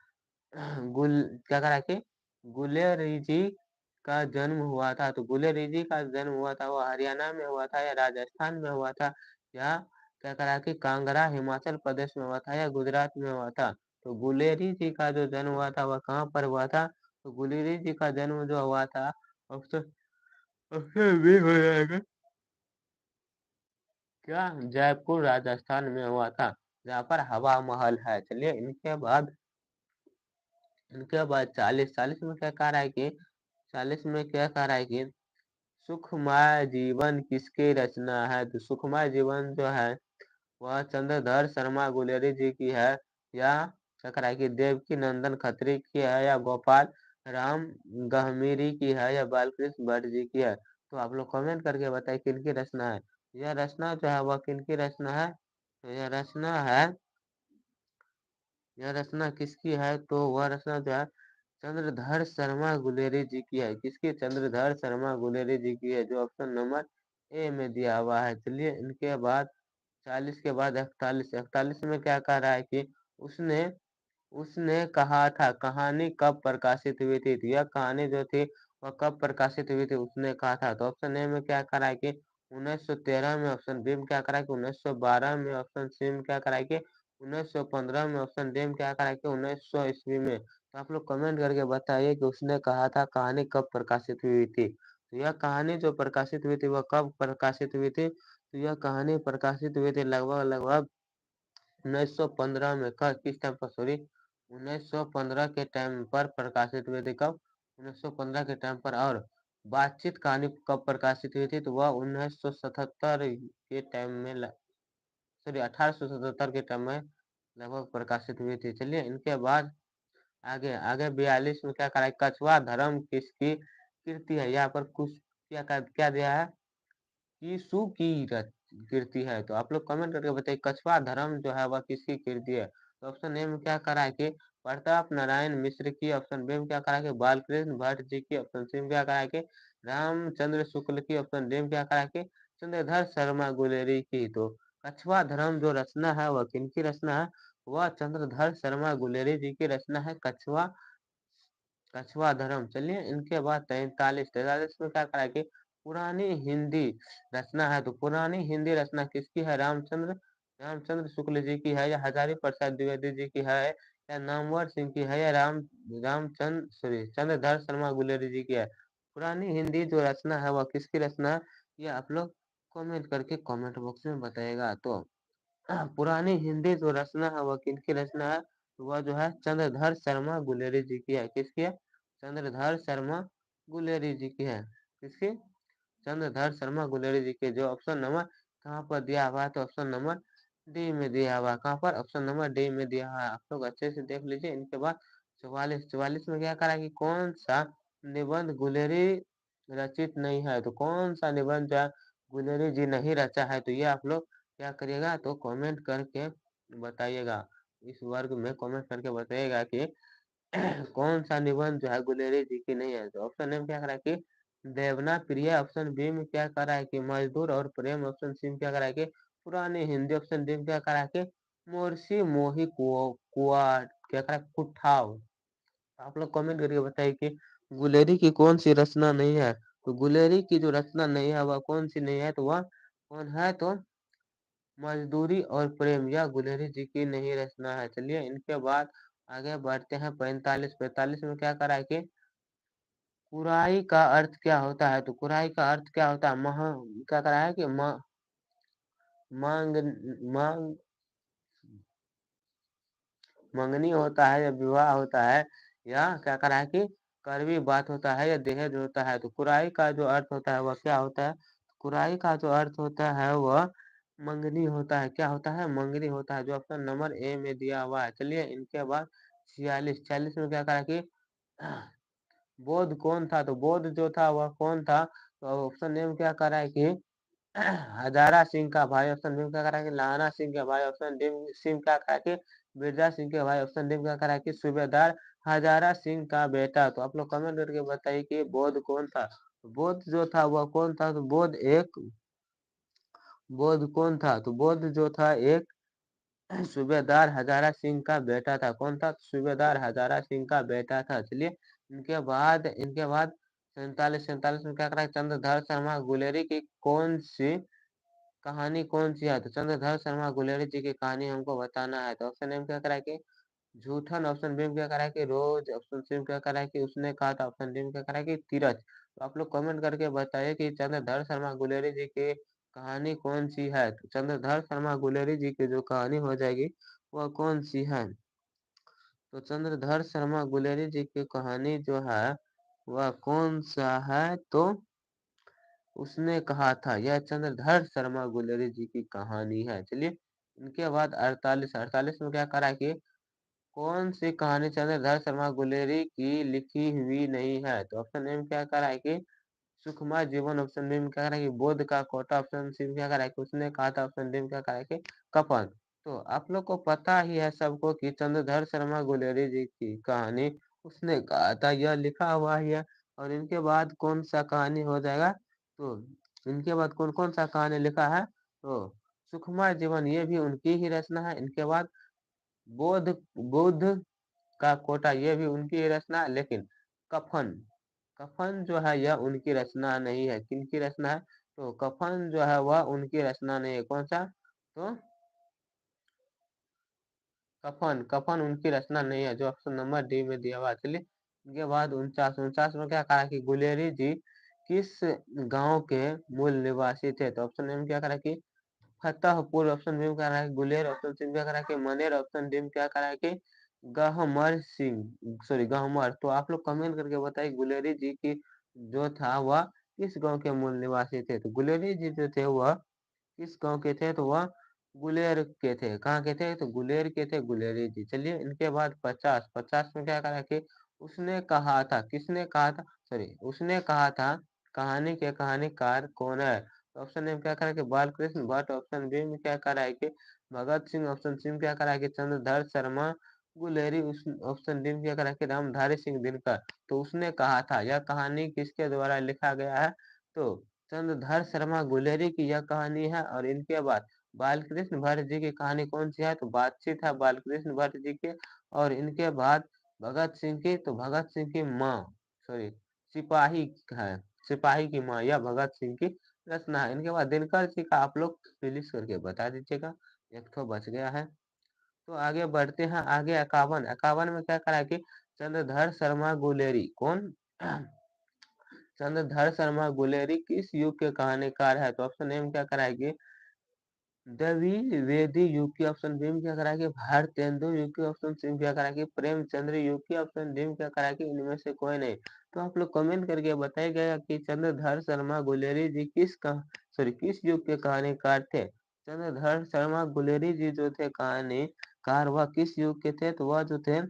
Speaker 1: गुल क्या करा कि गुलेरी जी का जन्म हुआ था, तो गुलेरी जी का जन्म हुआ था वो हरियाणा में हुआ था, या राजस्थान में हुआ था, या क्या करा कि कांगड़ा हिमाचल प्रदेश में हुआ था, या गुजरात में हुआ था। तो गुलेरी जी का जो जन्म हुआ था वह कहाँ पर हुआ था, तो गुलेरी जी का जन्म जो हुआ था ऑप्शन ऑप्शन बी हो जाएगा। क्या? जयपुर राजस्थान में हुआ था, जहाँ पर हवा महल है। चलिए इनके बाद 40 में क्या कह रहा है कि 40 में क्या कह रहा है कि सुखमय जीवन किसकी रचना है, तो सुखमय जीवन जो है वह चंद्रधर शर्मा गुलेरी जी की है, या क्या कह रहा है कि देवकी नंदन खत्री की है, या गोपाल राम गहमीरी की है, या बालकृष्ण भट्ट जी की है। तो आप लोग कमेंट करके बताइए किनकी रचना है। यह रचना जो है वह किनकी रचना है, तो यह रचना किसकी है, तो वह रचना जो है चंद्रधर शर्मा गुलेरी जी की है। किसकी? चंद्रधर शर्मा गुलेरी जी की है, जो ऑप्शन नंबर ए में दिया हुआ है। चलिए इनके बाद 40 के बाद 41 में क्या कह रहा है कि उसने उसने कहा था कहानी कब प्रकाशित हुई थी, तो यह कहानी जो थी वह कब प्रकाशित हुई थी, उसने कहा था। तो ऑप्शन ए में क्या करा है कि 1913 में, ऑप्शन बी में क्या करा है कि 1912 में, ऑप्शन सी में क्या करा है कि 1915 में, ऑप्शन डी में क्या करा है कि 1900 ईस्वी में। तो आप लोग कमेंट करके बताइए कि उसने कहा था कहानी कब प्रकाशित हुई थी। तो यह कहानी जो प्रकाशित हुई थी वह कब प्रकाशित हुई थी, तो यह कहानी प्रकाशित हुई थी लगभग लगभग 1915 में। किस टाइम पर? सॉरी, 1915 के टाइम पर प्रकाशित हुए थे। कब? 1915 के टाइम पर। और बातचीत कहानी कब प्रकाशित हुई थी, तो वह 1977 के टाइम में, सॉरी 1877 के टाइम में लगभग प्रकाशित हुई थी। चलिए इनके बाद आगे आगे 42 में क्या करा है, कछुआ धर्म किसकी कृति है। यहाँ पर कुछ क्या दिया है कि सु की कीर्ति है। तो आप लोग कमेंट करके बताइए कछुआ धर्म जो है वह किसकी कीर्ति है। तो ऑप्शन ए में क्या करा है कि प्रताप नारायण मिश्र की, ऑप्शन बी में क्या करा है कि बालकृष्ण भट्ट जी की, ऑप्शन सी में क्या करा है कि रामचंद्र शुक्ल की, ऑप्शन डी में क्या करा है कि चंद्रधर शर्मा गुलेरी की। तो कछुआ धर्म जो रचना है वह किनकी रचना है, वह चंद्रधर शर्मा गुलेरी जी की रचना है, कछुआ धर्म। चलिए इनके बाद 43 में क्या करा है कि पुरानी हिंदी रचना है, तो पुरानी हिंदी रचना किसकी है, रामचंद्र शुक्ल जी की है, या हजारी प्रसाद द्विवेदी जी की है, या नामवर सिंह की है, या रामचंद्र सॉरी चंद्रधर शर्मा गुलेरी जी की है। पुरानी हिंदी जो रचना है वह किसकी रचना है, ये आप लोग कमेंट करके कमेंट बॉक्स में बताइएगा। तो पुरानी हिंदी जो रचना है वह किनकी रचना है, तो वह जो है चंद्रधर शर्मा गुलेरी जी की है। किसकी है? चंद्रधर शर्मा गुलेरी जी की है। किसकी? चंद्रधर शर्मा गुलेरी जी की। जो ऑप्शन नंबर कहाँ पर दिया हुआ है, तो ऑप्शन नंबर डी में दिया हुआ है। कहाँ पर? ऑप्शन नंबर डी में दिया हुआ है। आप लोग अच्छे से देख लीजिए। इनके बाद 44 में क्या करा कि कौन सा निबंध गुलेरी रचित नहीं है, तो कौन सा निबंध जो है गुलेरी जी नहीं रचा है, तो ये आप लोग क्या करिएगा, तो कमेंट करके बताइएगा। इस वर्ग में कमेंट करके बताइएगा कि कौन सा निबंध जो है गुलेरी जी की नहीं है। तो ऑप्शन ए में क्या करा है कि देवना प्रिय, ऑप्शन बी में क्या करा है कि मजदूर और प्रेम, ऑप्शन सी में क्या करा है कि पुरानी हिंदी, ऑप्शन डी में क्या करा है कि मोरसी मोही कुआ क्या करा है, कुठाव। आप लोग कमेंट करके बताइए कि गुलेरी की कौन सी रचना नहीं है, तो गुलेरी की जो रचना नहीं है वह कौन सी नहीं है, तो वह कौन है, तो मजदूरी और प्रेम, यह गुलेरी जी की नहीं रचना है। चलिए इनके बाद आगे बढ़ते हैं 45 में क्या करा है कि कुराई का अर्थ क्या होता है? तो कुराई का अर्थ क्या होता है? क्या करा है कि मांग मांग मंगनी होता है या विवाह होता है या क्या करा है कि कड़वी बात होता है या दहेज होता है। तो कुराई का जो अर्थ होता है वह क्या होता है? कुराई का जो अर्थ होता है वह मंगनी होता है। क्या होता है? मंगनी होता है, जो ऑप्शन नंबर ए में दिया हुआ है। चलिए इनके बाद 46 46 में क्या करा कि बोध कौन था? तो बोध जो था वह कौन था? तो ऑप्शन ए में क्या करा है कि हजारा सिंह का भाई। ऑप्शन बी में क्या करा है कि लाना सिंह के भाई। ऑप्शन डी सिंह क्या करा कि बिरजा सिंह के भाई। ऑप्शन डी में क्या करा है कि सूबेदार हजारा सिंह का बेटा। तो आप लोग कमेंट करके बताइए कि बोध कौन था? बोध जो था वह कौन था? तो बोध कौन था? तो बोध जो था एक सूबेदार हजारा सिंह का बेटा था। कौन था? सूबेदार हजारा सिंह का बेटा था। चलिए इनके बाद 47 में क्या करा है? चंद्रधर शर्मा गुलेरी की कौन सी कहानी कौन सी है? तो चंद्रधर शर्मा गुलेरी जी की कहानी हमको बताना है। तो ऑप्शन ए में क्या करा है कि झूठन। ऑप्शन बी में क्या करा है कि रोज। ऑप्शन सी में क्या करा है कि उसने कहा था। ऑप्शन डी में क्या करा है कि तीरथ। तो आप लोग कमेंट करके बताइए कि चंद्रधर शर्मा गुलेरी जी की कहानी कौन सी है? तो चंद्रधर शर्मा गुलेरी जी की जो कहानी हो जाएगी वह कौन सी है? तो चंद्रधर शर्मा गुलेरी जी की कहानी जो है वह कौन सा है? तो उसने कहा था, यह चंद्रधर शर्मा गुलेरी जी की कहानी है। चलिए इनके बाद 48 में क्या करा है कि कौन सी कहानी चंद्रधर शर्मा गुलेरी की लिखी हुई नहीं है? तो ऑप्शन ए में क्या करा है कि सुकुमार जीवन। ऑप्शन बी में क्या करा है कि बोध का कोटा। ऑप्शन सी में क्या करा है कि उसने कहा था। ऑप्शन डी में क्या करा है कि कफन। तो आप लोग को पता ही है सबको कि चंद्रधर शर्मा गुलेरी जी की कहानी उसने कहा था, यह लिखा हुआ ही है। और इनके बाद कौन सा कहानी हो जाएगा? तो इनके बाद कौन कौन सा कहानी लिखा है? तो सुकुमार जीवन ये भी उनकी ही रचना है। इनके बाद बोध बुद्ध का कोटा ये भी उनकी ही रचना है। लेकिन कफन कफन जो है यह उनकी रचना नहीं है। किनकी रचना है? तो कफन जो है वह उनकी रचना नहीं है। कौन सा? तो कफन कफन उनकी रचना नहीं है, जो ऑप्शन नंबर डी में दिया हुआ है। चलिए इसके बाद 49 में क्या कहा कि गुलेरी जी किस गांव के मूल निवासी थे? तो ऑप्शन ए में क्या करा कि फतेहपुर। ऑप्शन बी में क्या करा है गुलेर। ऑप्शन सी में क्या करा है कि मनेर। ऑप्शन डी में क्या करा है कि गहमर सिंह, सॉरी गहमर। तो आप लोग कमेंट करके बताइए गुलेरी जी की जो था वह किस गांव के मूल निवासी थे? तो गुलेरी जी जो थे वह किस गांव के थे? तो वह गुलेर के थे। कहाँ के थे? तो गुलेर के थे गुलेरी जी। चलिए इनके बाद 50 में क्या करा कि उसने कहा था। किसने कहा था? सॉरी उसने कहा था कहानी के कहानीकार कौन है? तो ऑप्शन ए में क्या करा कि बालकृष्ण भट्ट। ऑप्शन बी में क्या करा है कि भगत सिंह। ऑप्शन सी में क्या करा है कि चंद्रधर शर्मा गुलेरी। उस ऑप्शन डी में क्या करा है कि रामधारी सिंह दिनकर। तो उसने कहा था, यह कहानी किसके द्वारा लिखा गया है? तो चंद्रधर शर्मा गुलेरी की यह कहानी है। और इनके बाद बालकृष्ण भट्ट जी की कहानी कौन सी है? तो बातचीत है बालकृष्ण भट्ट जी की। और इनके बाद भगत सिंह की, तो भगत सिंह की माँ, सॉरी सिपाही है, सिपाही की माँ या भगत सिंह की रचना है। इनके बाद दिनकर जी का आप लोग फिनिश करके बता दीजिएगा। एक तो बच गया है। तो आगे बढ़ते हैं। आगे 51 में क्या करा है कि चंद्रधर शर्मा गुलेरी कौन? चंद्रधर शर्मा गुलेरी किस युग के कहानीकार है? तो ऑप्शन ए में क्या कराएगी द्विवेदी युग की। ऑप्शन बी में क्या कराएगी भारतेंदु युग की। ऑप्शन सी में क्या कराएगी प्रेमचंद्र युग की। ऑप्शन डी में क्या कराएगी इनमें से कोई नहीं। तो आप लोग कमेंट करके बताइएगा कि चंद्रधर शर्मा गुलेरी जी किस युग के कहानीकार थे? चंद्रधर शर्मा गुलेरी जी जो थे कहानीकार वह किस युग के थे? तो वह जो थे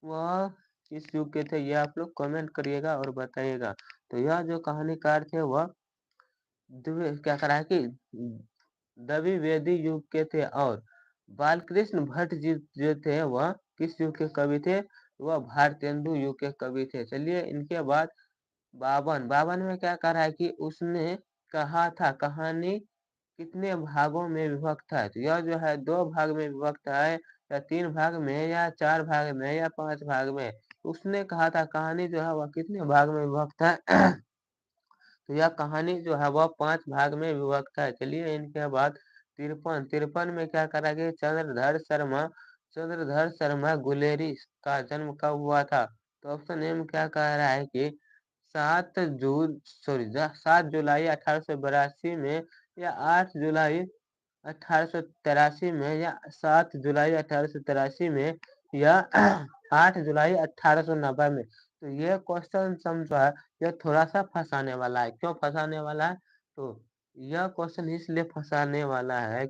Speaker 1: वह किस युग के थे ये आप लोग कमेंट करिएगा और बताइएगा। तो यह जो कहानीकार थे वह क्या करा है कि द्विवेदी युग के थे। और बालकृष्ण भट्ट जी जो थे वह किस युग के कवि थे? वह भारतेंदु युग के कवि थे। चलिए इनके बाद 52 में क्या करा है कि उसने कहा था कहानी कितने भागों में विभक्त है? तो यह जो है 2 भाग में विभक्त है, या 3 भाग में, या 4 भाग में, या 5 भाग में? उसने कहा था कहानी जो है वह कितने भाग में विभक्त है? तो यह कहानी जो है वह 5 भाग में विभक्त है। चलिए इनके बाद 53 में क्या करा कि चंद्रधर शर्मा गुलेरी का जन्म कब हुआ था? तो ऑप्शन ए में क्या कह रहा है कि 7 जुलाई 1882 में, या 8 जुलाई 1883 में, या 7 जुलाई 1883 में, या 8 जुलाई 1890 में। तो ये क्वेश्चन समझो है, यह थोड़ा सा फंसाने वाला है। क्यों फंसाने वाला है? तो यह क्वेश्चन इसलिए फंसाने वाला है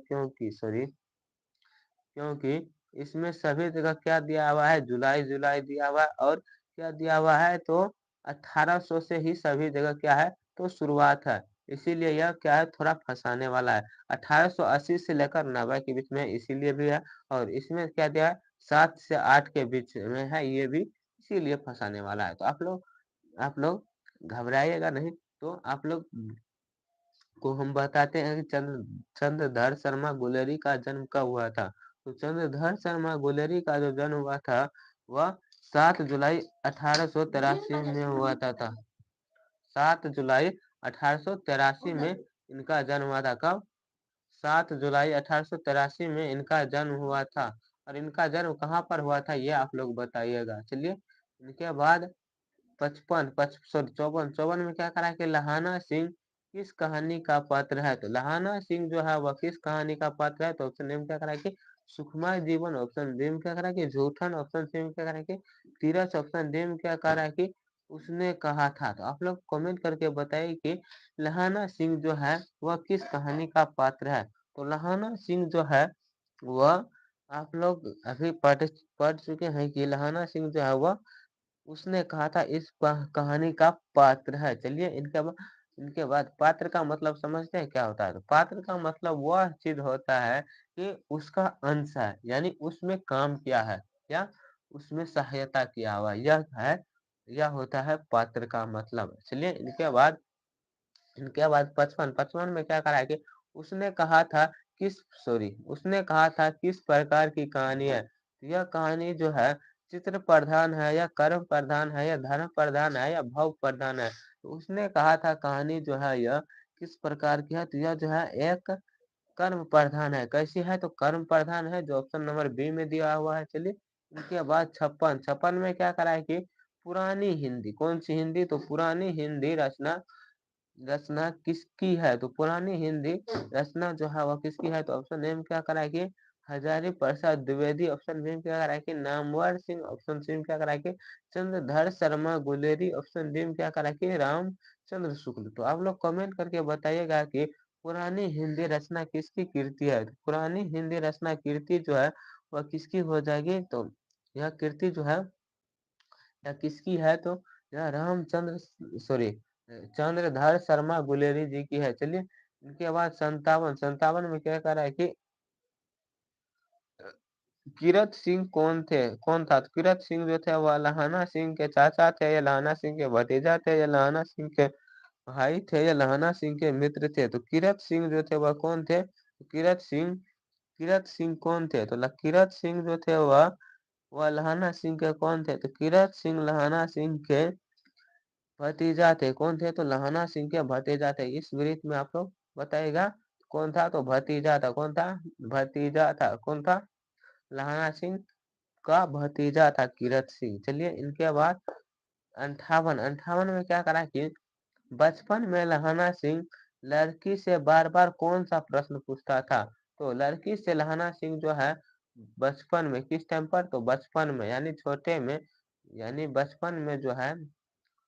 Speaker 1: क्योंकि इसमें सभी जगह क्या दिया हुआ है, जुलाई जुलाई दिया हुआ है, और क्या दिया हुआ है, तो 1800 से ही सभी जगह क्या है, तो शुरुआत है। इसीलिए यह क्या है, थोड़ा फंसाने वाला है। 1880 से लेकर 90 के बीच में इसीलिए भी है, और इसमें क्या दिया है, 7 से 8 के बीच में है, ये भी इसीलिए फंसाने वाला है। तो आप लोग घबराइएगा नहीं। तो आप लोग को हम बताते हैं कि चंद्रधर शर्मा गुलेरी का जन्म कब हुआ था। तो चंद्रधर शर्मा गुलेरी का जो जन्म हुआ था, वह 7 जुलाई 1883 में हुआ था। 7 जुलाई 1883 में इनका जन्म हुआ था। कब? 7 जुलाई 1883 में इनका जन्म हुआ था। और इनका जन्म कहाँ पर हुआ था, ये आप लोग बताइएगा। चलिए, इनके बाद 54 में क्या करा कि लहाना सिंह किस कहानी का पात्र है। तो लहाना सिंह जो है वह किस कहानी का पात्र है। तो ऑप्शन ए में क्या करा कि सुखमय जीवन, ऑप्शन बी में क्या करा कि जूठन, ऑप्शन सी में क्या करा कि तीरथ, ऑप्शन डी में क्या करा कि उसने कहा था। तो आप लोग कमेंट करके बताइए कि लहाना सिंह जो है वह किस कहानी का पात्र है। तो लहाना सिंह जो है वह, आप लोग अभी पढ़ चुके हैं कि लहाना सिंह जो है वह, उसने कहा था इस कहानी का पात्र है। चलिए, इनके बाद पात्र का मतलब समझते हैं क्या होता है। तो पात्र का मतलब वह चीज होता है कि उसका अंश है, यानी उसमें काम किया है, या उसमें सहायता किया हुआ, यह होता है पात्र का मतलब। चलिए, इनके बाद 55 में क्या करा है कि उसने कहा था उसने कहा था किस प्रकार की कहानी है। तो यह कहानी जो है चित्र प्रधान है, या कर्म प्रधान है, या धर्म प्रधान है, या भाव प्रधान है। तो उसने कहा था कहानी जो है यह किस प्रकार की है। तो यह जो है एक कर्म प्रधान है। कैसी है? तो कर्म प्रधान है, जो ऑप्शन नंबर बी में दिया हुआ है। चलिए, इनके बाद 56 में क्या करा है कि पुरानी हिंदी, कौन सी हिंदी? तो पुरानी हिंदी रचना रचना किसकी है। तो पुरानी हिंदी रचना जो है वह किसकी है। तो ऑप्शन ए में क्या करा है कि हजारी प्रसाद द्विवेदी, ऑप्शन बी में क्या करा है कि नामवर सिंह, ऑप्शन सी में क्या करा है कि चंद्रधर शर्मा गुलेरी, ऑप्शन डी में क्या करा है कि रामचंद्र शुक्ल। तो आप लोग कमेंट करके बताइएगा कि पुरानी हिंदी रचना किसकी कृति है। तो पुरानी हिंदी रचना कृति जो है वह किसकी हो जाएगी। तो यह कृति जो है यह किसकी है। तो यह चंद्रधर शर्मा गुलेरी जी की है। चलिए, इनके बाद 57 में क्या कह रहा है कि किरत सिंह कौन था। तो किरत सिंह जो थे वह लहाना सिंह के चाचा थे, या लहाना सिंह के भतीजा थे, या लहाना सिंह के भाई थे, या लहाना सिंह के मित्र थे। तो किरत सिंह जो थे वह कौन थे। तो किरत सिंह कौन थे। तो किरत सिंह जो थे वह लहाना सिंह के कौन थे। तो किरत सिंह लहाना सिंह के भतीजा थे। कौन थे। तो लहाना सिंह के भतीजा थे। इस वृत्त में आप लोग बताइएगा कौन था। तो भतीजा था। कौन था? भतीजा था। कौन था? लहाना सिंह का भतीजा था किरत सिंह। चलिए, इनके बाद 58 में क्या करा कि बचपन में लहाना सिंह लड़की से बार बार कौन सा प्रश्न पूछता था। तो लड़की से लहाना सिंह जो है बचपन में, किस टाइम पर? तो बचपन में, यानी छोटे में, यानी बचपन में जो है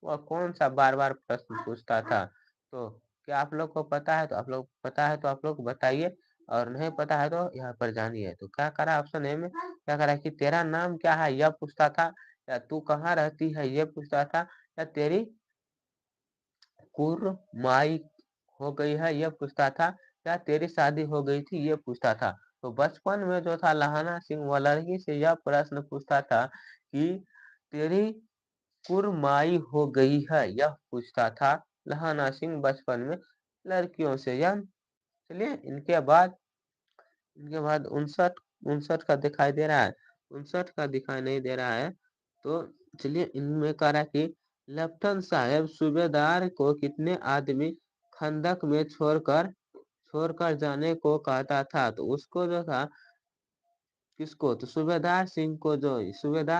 Speaker 1: वह कौन सा बार बार प्रश्न पूछता था। तो क्या आप लोग को पता है? तो आप लोग बताइए, और नहीं पता है तो यहाँ पर जानिए। तो क्या करा ऑप्शन ए में, क्या करा कि तेरा नाम क्या है, यह पूछता था, या तू कहाँ रहती है, ये पूछता था, या तेरी कुर्माई हो गई है, यह पूछता था, या तेरी शादी हो गई थी, ये पूछता था। तो बचपन में जो था लहाना सिंह वह लड़की से यह प्रश्न पूछता था कि तेरी कुरमाई हो गई है, यह पूछता था लहाना सिंह बचपन में लड़कियों से। यह चलिए, इनके बाद 59 59 का दिखाई दे रहा है, 59 का दिखाई नहीं दे रहा है। तो चलिए, इनमें कह रहा है कि लेफ्टिनेंट साहब सूबेदार को कितने आदमी खंदक में छोड़कर जाने को कहता था। तो उसको जो था, किसको? तो सूबेदार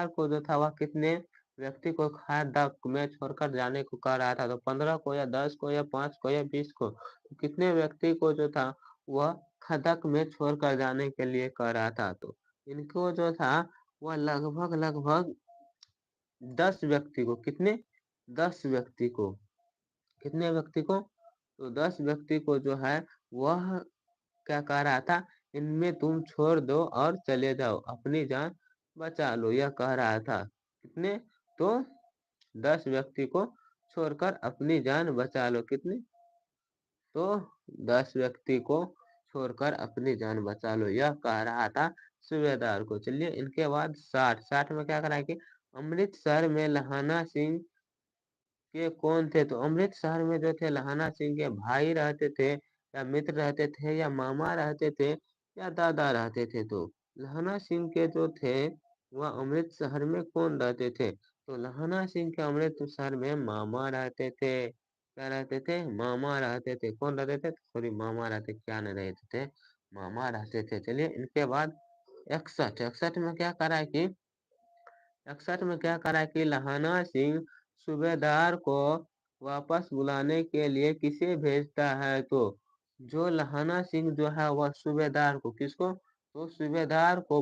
Speaker 1: को जो था वह कितने व्यक्ति को खदक में छोड़कर जाने को कह रहा था, तो 15 को या 10 को या 5 को या 20 को, तो कितने व्यक्ति को जो था वह खदक में छोड़कर जाने के लिए कह रहा था। तो इनको जो था वह लगभग लगभग 10 व्यक्ति को, कितने 10 व्यक्ति को, कितने व्यक्ति को, तो 10 व्यक्ति को जो है वह क्या कह रहा था, इनमें तुम छोड़ दो और चले जाओ, अपनी जान बचा लो, यह कह रहा था। कितने, तो 10 व्यक्ति को छोड़कर अपनी जान बचा लो, कितने, तो 10 व्यक्ति को छोड़कर अपनी जान बचा लो, यह कह रहा था सूबेदार को। चलिए इनके बाद 60 में क्या करा कि अमृतसर में लहाना सिंह के कौन थे, तो अमृतसर में जो थे लहाना सिंह के भाई रहते थे या मित्र रहते थे या मामा रहते थे या दादा रहते थे। तो लहाना सिंह के जो थे वह अमृतसर में कौन रहते थे, तो लहाना सिंह के अमृतसर में मामा रहते थे। क्या रहते थे, मामा रहते थे। कौन रहते थे, सॉरी मामा रहते, क्या नहीं रहते थे, मामा रहते थे। चलिए इनके बाद 61 में क्या करा है कि 61 में क्या करा कि लहाना सिंह सूबेदार को वापस बुलाने के लिए किसे भेजता है, तो जो लहाना सिंह जो है वह सूबेदार को, किसको, तो सूबेदार को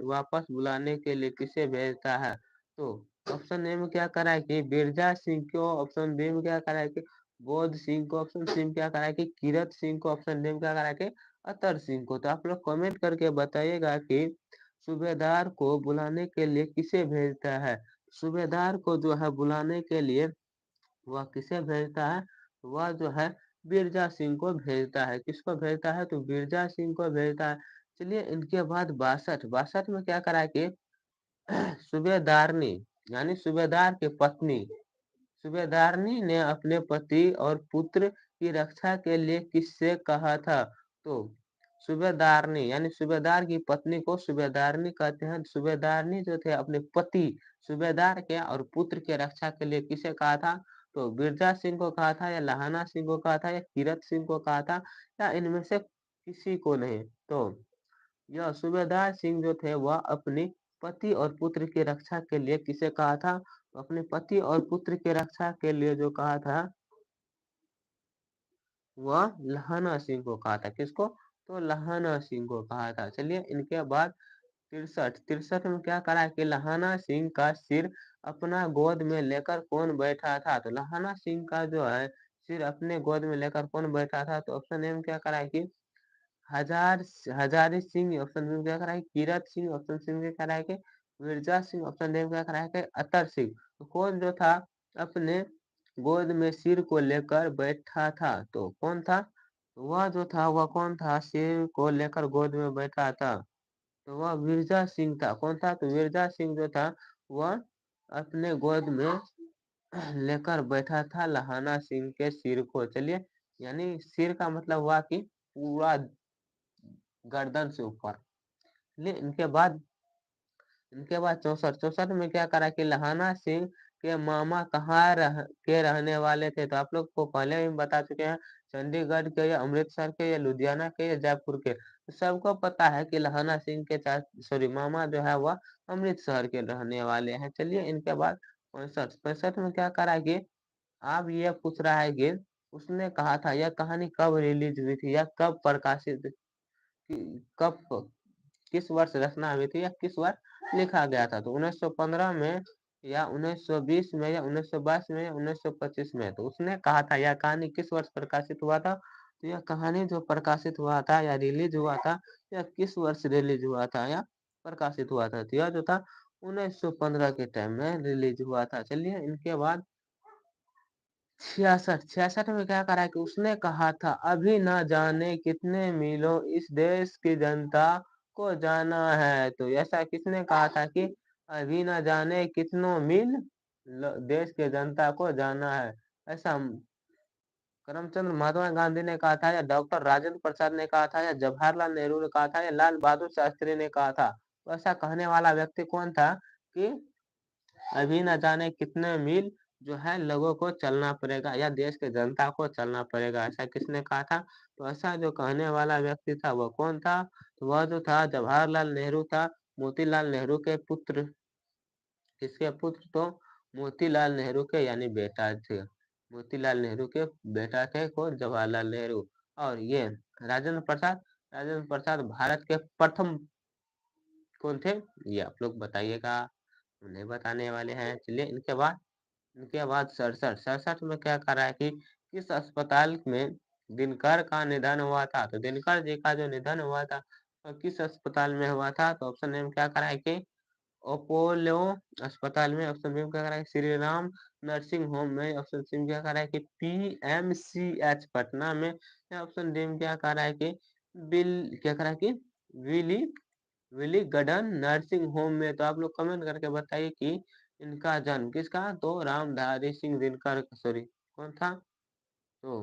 Speaker 1: वापस बुलाने के लिए किसे भेजता है, तो ऑप्शन ए में क्या करा है कि बिरजा सिंह को, ऑप्शन बी में क्या करा है कि बोध सिंह को, ऑप्शन सी में क्या करा है कि किरत सिंह को, ऑप्शन डी में क्या करा है कि अतर सिंह को। तो आप लोग कमेंट करके बताइएगा कि सूबेदार को बुलाने के लिए किसे भेजता है। सूबेदार को जो है बुलाने के लिए वह किसे भेजता है, वह जो है बिरजा सिंह को भेजता है। किसको भेजता है, तो बिरजा सिंह को भेजता है। चलिए इनके बाद 62 में क्या करा कि सूबेदारनी यानी सूबेदार की पत्नी, सूबेदारनी ने अपने पति और पुत्र की रक्षा के लिए किससे कहा था, तो सूबेदारनी यानी सूबेदार की पत्नी को सूबेदारनी कहते हैं। सूबेदारनी जो थे अपने पति सूबेदार के और पुत्र के रक्षा के लिए किसे कहा था, तो बिरजा सिंह को कहा था या लहाना सिंह को कहा था या किरत सिंह को कहा था या इनमें से किसी को नहीं। तो यह सूबेदार सिंह जो थे वह अपनी पति और पुत्र की रक्षा के लिए किसे कहा था, अपने पति और पुत्र की रक्षा के लिए जो कहा था वह लहाना सिंह को कहा था। किसको, तो लहाना सिंह को कहा था। चलिए इनके बाद 63 में क्या करा कि लहाना सिंह का सिर अपना गोद में लेकर कौन बैठा था, तो लहाना सिंह का जो है सिर अपने गोद में लेकर कौन बैठा था, तो ऑप्शन ए में क्या करा कि हजार हजारी सिंह, ऑप्शन बी में क्या करा है किरत सिंह, ऑप्शन सी में क्या करा है कि मिर्जा सिंह, ऑप्शन डी में क्या करा है कि अतर सिंह। तो कौन जो था अपने गोद में सिर को लेकर बैठा था, तो कौन था, तो वह जो था वह कौन था, सिर को लेकर गोद में बैठा था, तो वह मिर्जा सिंह था। कौन था, तो मिर्जा सिंह जो था वह अपने गोद में लेकर बैठा था लहाना सिंह के सिर को। चलिए यानी सिर का मतलब हुआ कि पूरा गर्दन से ऊपर। चलिए इनके बाद 64 में क्या करा कि लहाना सिंह के मामा कहाँ के रहने वाले थे, तो आप लोग को पहले भी बता चुके हैं, चंडीगढ़ के या अमृतसर के या लुधियाना के या जयपुर के। तो सबको पता है कि लहाना सिंह के सॉरी मामा जो है वह अमृतसर के रहने वाले हैं। चलिए इनके बाद 65 में क्या करा कि अब ये पूछ रहा है कि उसने कहा था यह कहानी कब रिलीज हुई थी या कब प्रकाशित, कब, किस वर्ष रचना हुई थी या किस वर्ष लिखा गया था, तो 1915 में या 1920 में या 1922 में या 1925 में। तो उसने कहा था यह कहानी किस वर्ष प्रकाशित हुआ था, तो यह कहानी जो प्रकाशित हुआ था या रिलीज हुआ था, यह किस वर्ष रिलीज हुआ था या प्रकाशित हुआ था, तो यह जो था 1915 के टाइम में रिलीज हुआ था। चलिए इनके बाद 66 में क्या करा कि उसने कहा था अभी न जाने कितने मीलों इस देश की जनता को जाना है, तो ऐसा किसने कहा था कि अभी न जाने कितनों मील देश के जनता को जाना है, ऐसा करमचंद महात्मा गांधी ने कहा था या डॉक्टर राजेंद्र प्रसाद ने कहा था या जवाहरलाल नेहरू ने कहा था या लाल बहादुर शास्त्री ने कहा था, तो ऐसा कहने वाला व्यक्ति कौन था कि अभी न जाने कितने मील जो है लोगों को चलना पड़ेगा या देश के जनता को चलना पड़ेगा, ऐसा किसने कहा था, तो ऐसा जो कहने वाला व्यक्ति था वह कौन था, तो वह जो था जवाहरलाल नेहरू था, मोतीलाल नेहरू के पुत्र, किसके पुत्र, तो मोतीलाल नेहरू के यानी बेटा थे। मोतीलाल नेहरू के बेटा थे कौन? जवाहरलाल नेहरू। और ये राजेंद्र प्रसाद भारत के प्रथम कौन थे? ये आप लोग बताइएगा, उन्हें बताने वाले हैं। चलिए इनके बाद 67 में क्या करा है कि किस अस्पताल में दिनकर का निधन हुआ था? तो दिनकर जी का जो निधन हुआ था तो किस अस्पताल में हुआ था? तो ऑप्शन ए में क्या करा है कि अपोलो अस्पताल में, ऑप्शन बी में क्या करा है श्री राम नर्सिंग होम में, ऑप्शन सी में क्या करा है कि पीएमसीएच पटना में, या ऑप्शन डी में क्या करा है कि क्या करा है कि विली विली गडन नर्सिंग होम में। तो आप लोग कमेंट करके बताइए कि इनका जन्म किसका? तो रामधारी सिंह दिनकर, सॉरी कौन था? तो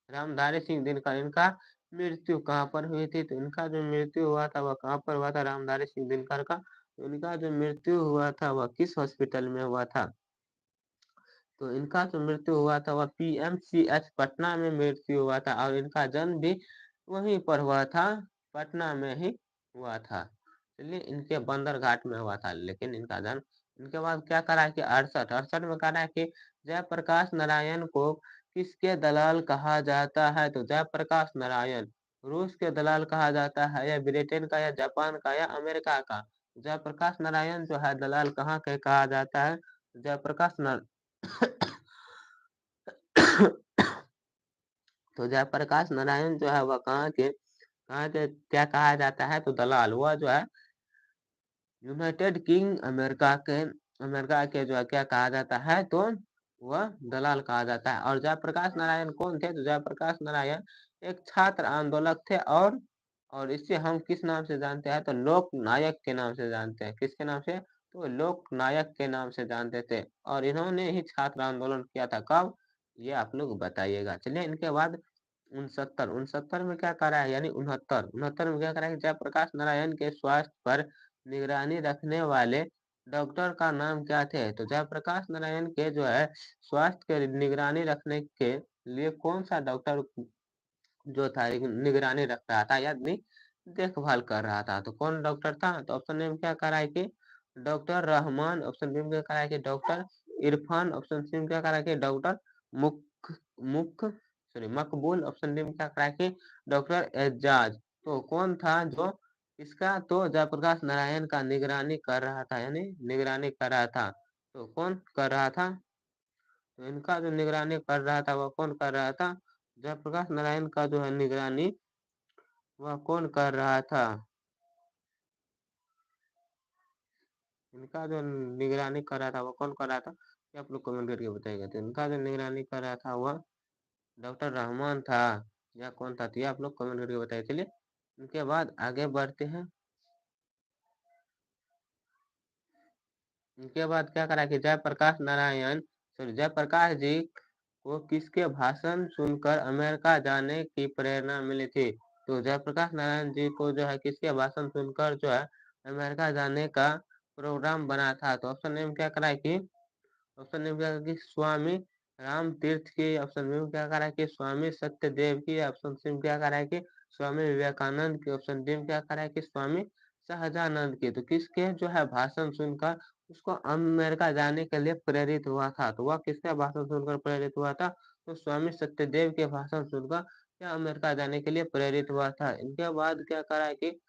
Speaker 1: रामधारी सिंह दिनकर। इनका मृत्यु कहाँ पर हुई थी? तो इनका जो मृत्यु हुआ था वह कहाँ पर हुआ था? रामधारी सिंह दिनकर का तो इनका जो मृत्यु हुआ था वह किस हॉस्पिटल में हुआ था? तो इनका जो मृत्यु हुआ था वह पीएमसीएच पटना में मृत्यु हुआ था, और इनका जन्म भी वहीं पर हुआ था, पटना में ही हुआ था। चलिए इनके बंदरघाट में हुआ था, लेकिन इनका जन्म। इनके बाद क्या करा है कि 68 में करा है कि जयप्रकाश नारायण को किसके दलाल कहा जाता है? तो जयप्रकाश नारायण रूस के दलाल कहा जाता है, या ब्रिटेन का, या जापान का, या अमेरिका का? जयप्रकाश नारायण जो है दलाल कहाँ के कहा जाता है? जयप्रकाश तो जयप्रकाश नारायण जो है वह कहाँ के क्या कहा जाता है? तो दलाल। वह जो है यूनाइटेड किंग अमेरिका के जो है क्या कहा जाता है? तो वह दलाल कहा जाता है। और जयप्रकाश नारायण कौन थे? तो जयप्रकाश नारायण एक छात्र आंदोलक थे, और इससे हम किस नाम से जानते हैं? तो लोक नायक के नाम से जानते हैं। किसके नाम से? तो लोक नायक के नाम से जानते थे, और इन्होंने ही छात्र आंदोलन किया था। कब? ये आप लोग बताइएगा। चलिए इनके बाद 69 में क्या करा है, यानी 69 में क्या करा है? जयप्रकाश नारायण के स्वास्थ्य पर निगरानी रखने वाले डॉक्टर का नाम क्या थे? तो जयप्रकाश नारायण के जो है स्वास्थ्य के निगरानी रखने के लिए कौन सा डॉक्टर जो था निगरानी रख रहा था, यानी देखभाल कर रहा था? तो कौन डॉक्टर था? तो ऑप्शन ए में क्या करा है कि डॉक्टर रहमान, ऑप्शन बी में क्या करा है कि डॉक्टर इरफान, ऑप्शन सी में क्या करा है कि डॉक्टर मुख मुख सॉरी मकबूल, ऑप्शन डी में क्या करा है कि डॉक्टर एजाज। तो कौन था जो इसका? तो जयप्रकाश नारायण का निगरानी कर रहा था, यानी निगरानी कर रहा था। तो कौन कर रहा था? तो इनका जो निगरानी कर रहा था वह कौन कर रहा था? जयप्रकाश नारायण का जो है निगरानी वह कौन कर रहा था? इनका जो निगरानी कर रहा था वह कौन कर रहा था? ये आप लोग कमेंट करके बताइएगा। तो इनका जो निगरानी कर रहा था वह डॉक्टर रहमान था, या कौन था? तो ये आप लोग कमेंट करके बताइए। चलिए इनके बाद आगे बढ़ते हैं। इनके बाद क्या करा कि जयप्रकाश जी को किसके भाषण सुनकर अमेरिका जाने की प्रेरणा मिली थी? तो जयप्रकाश नारायण जी को जो है किसके भाषण सुनकर जो है अमेरिका जाने का प्रोग्राम बना था? तो ऑप्शन ए में क्या करा है कि ऑप्शन ए में क्या करा कि स्वामी राम तीर्थ की, ऑप्शन बी में क्या करा है कि स्वामी सत्यदेव की, ऑप्शन सी में क्या करा है कि स्वामी विवेकानंद की, ऑप्शन डी में क्या करा है कि स्वामी सहजानंद की? तो किसके जो है भाषण सुनकर उसको अमेरिका जाने के लिए प्रेरित हुआ था? तो वह किसका भाषण सुनकर प्रेरित हुआ था? तो स्वामी सत्यदेव के भाषण सुनकर क्या अमेरिका जाने के लिए प्रेरित हुआ था? इनके बाद क्या करा है कि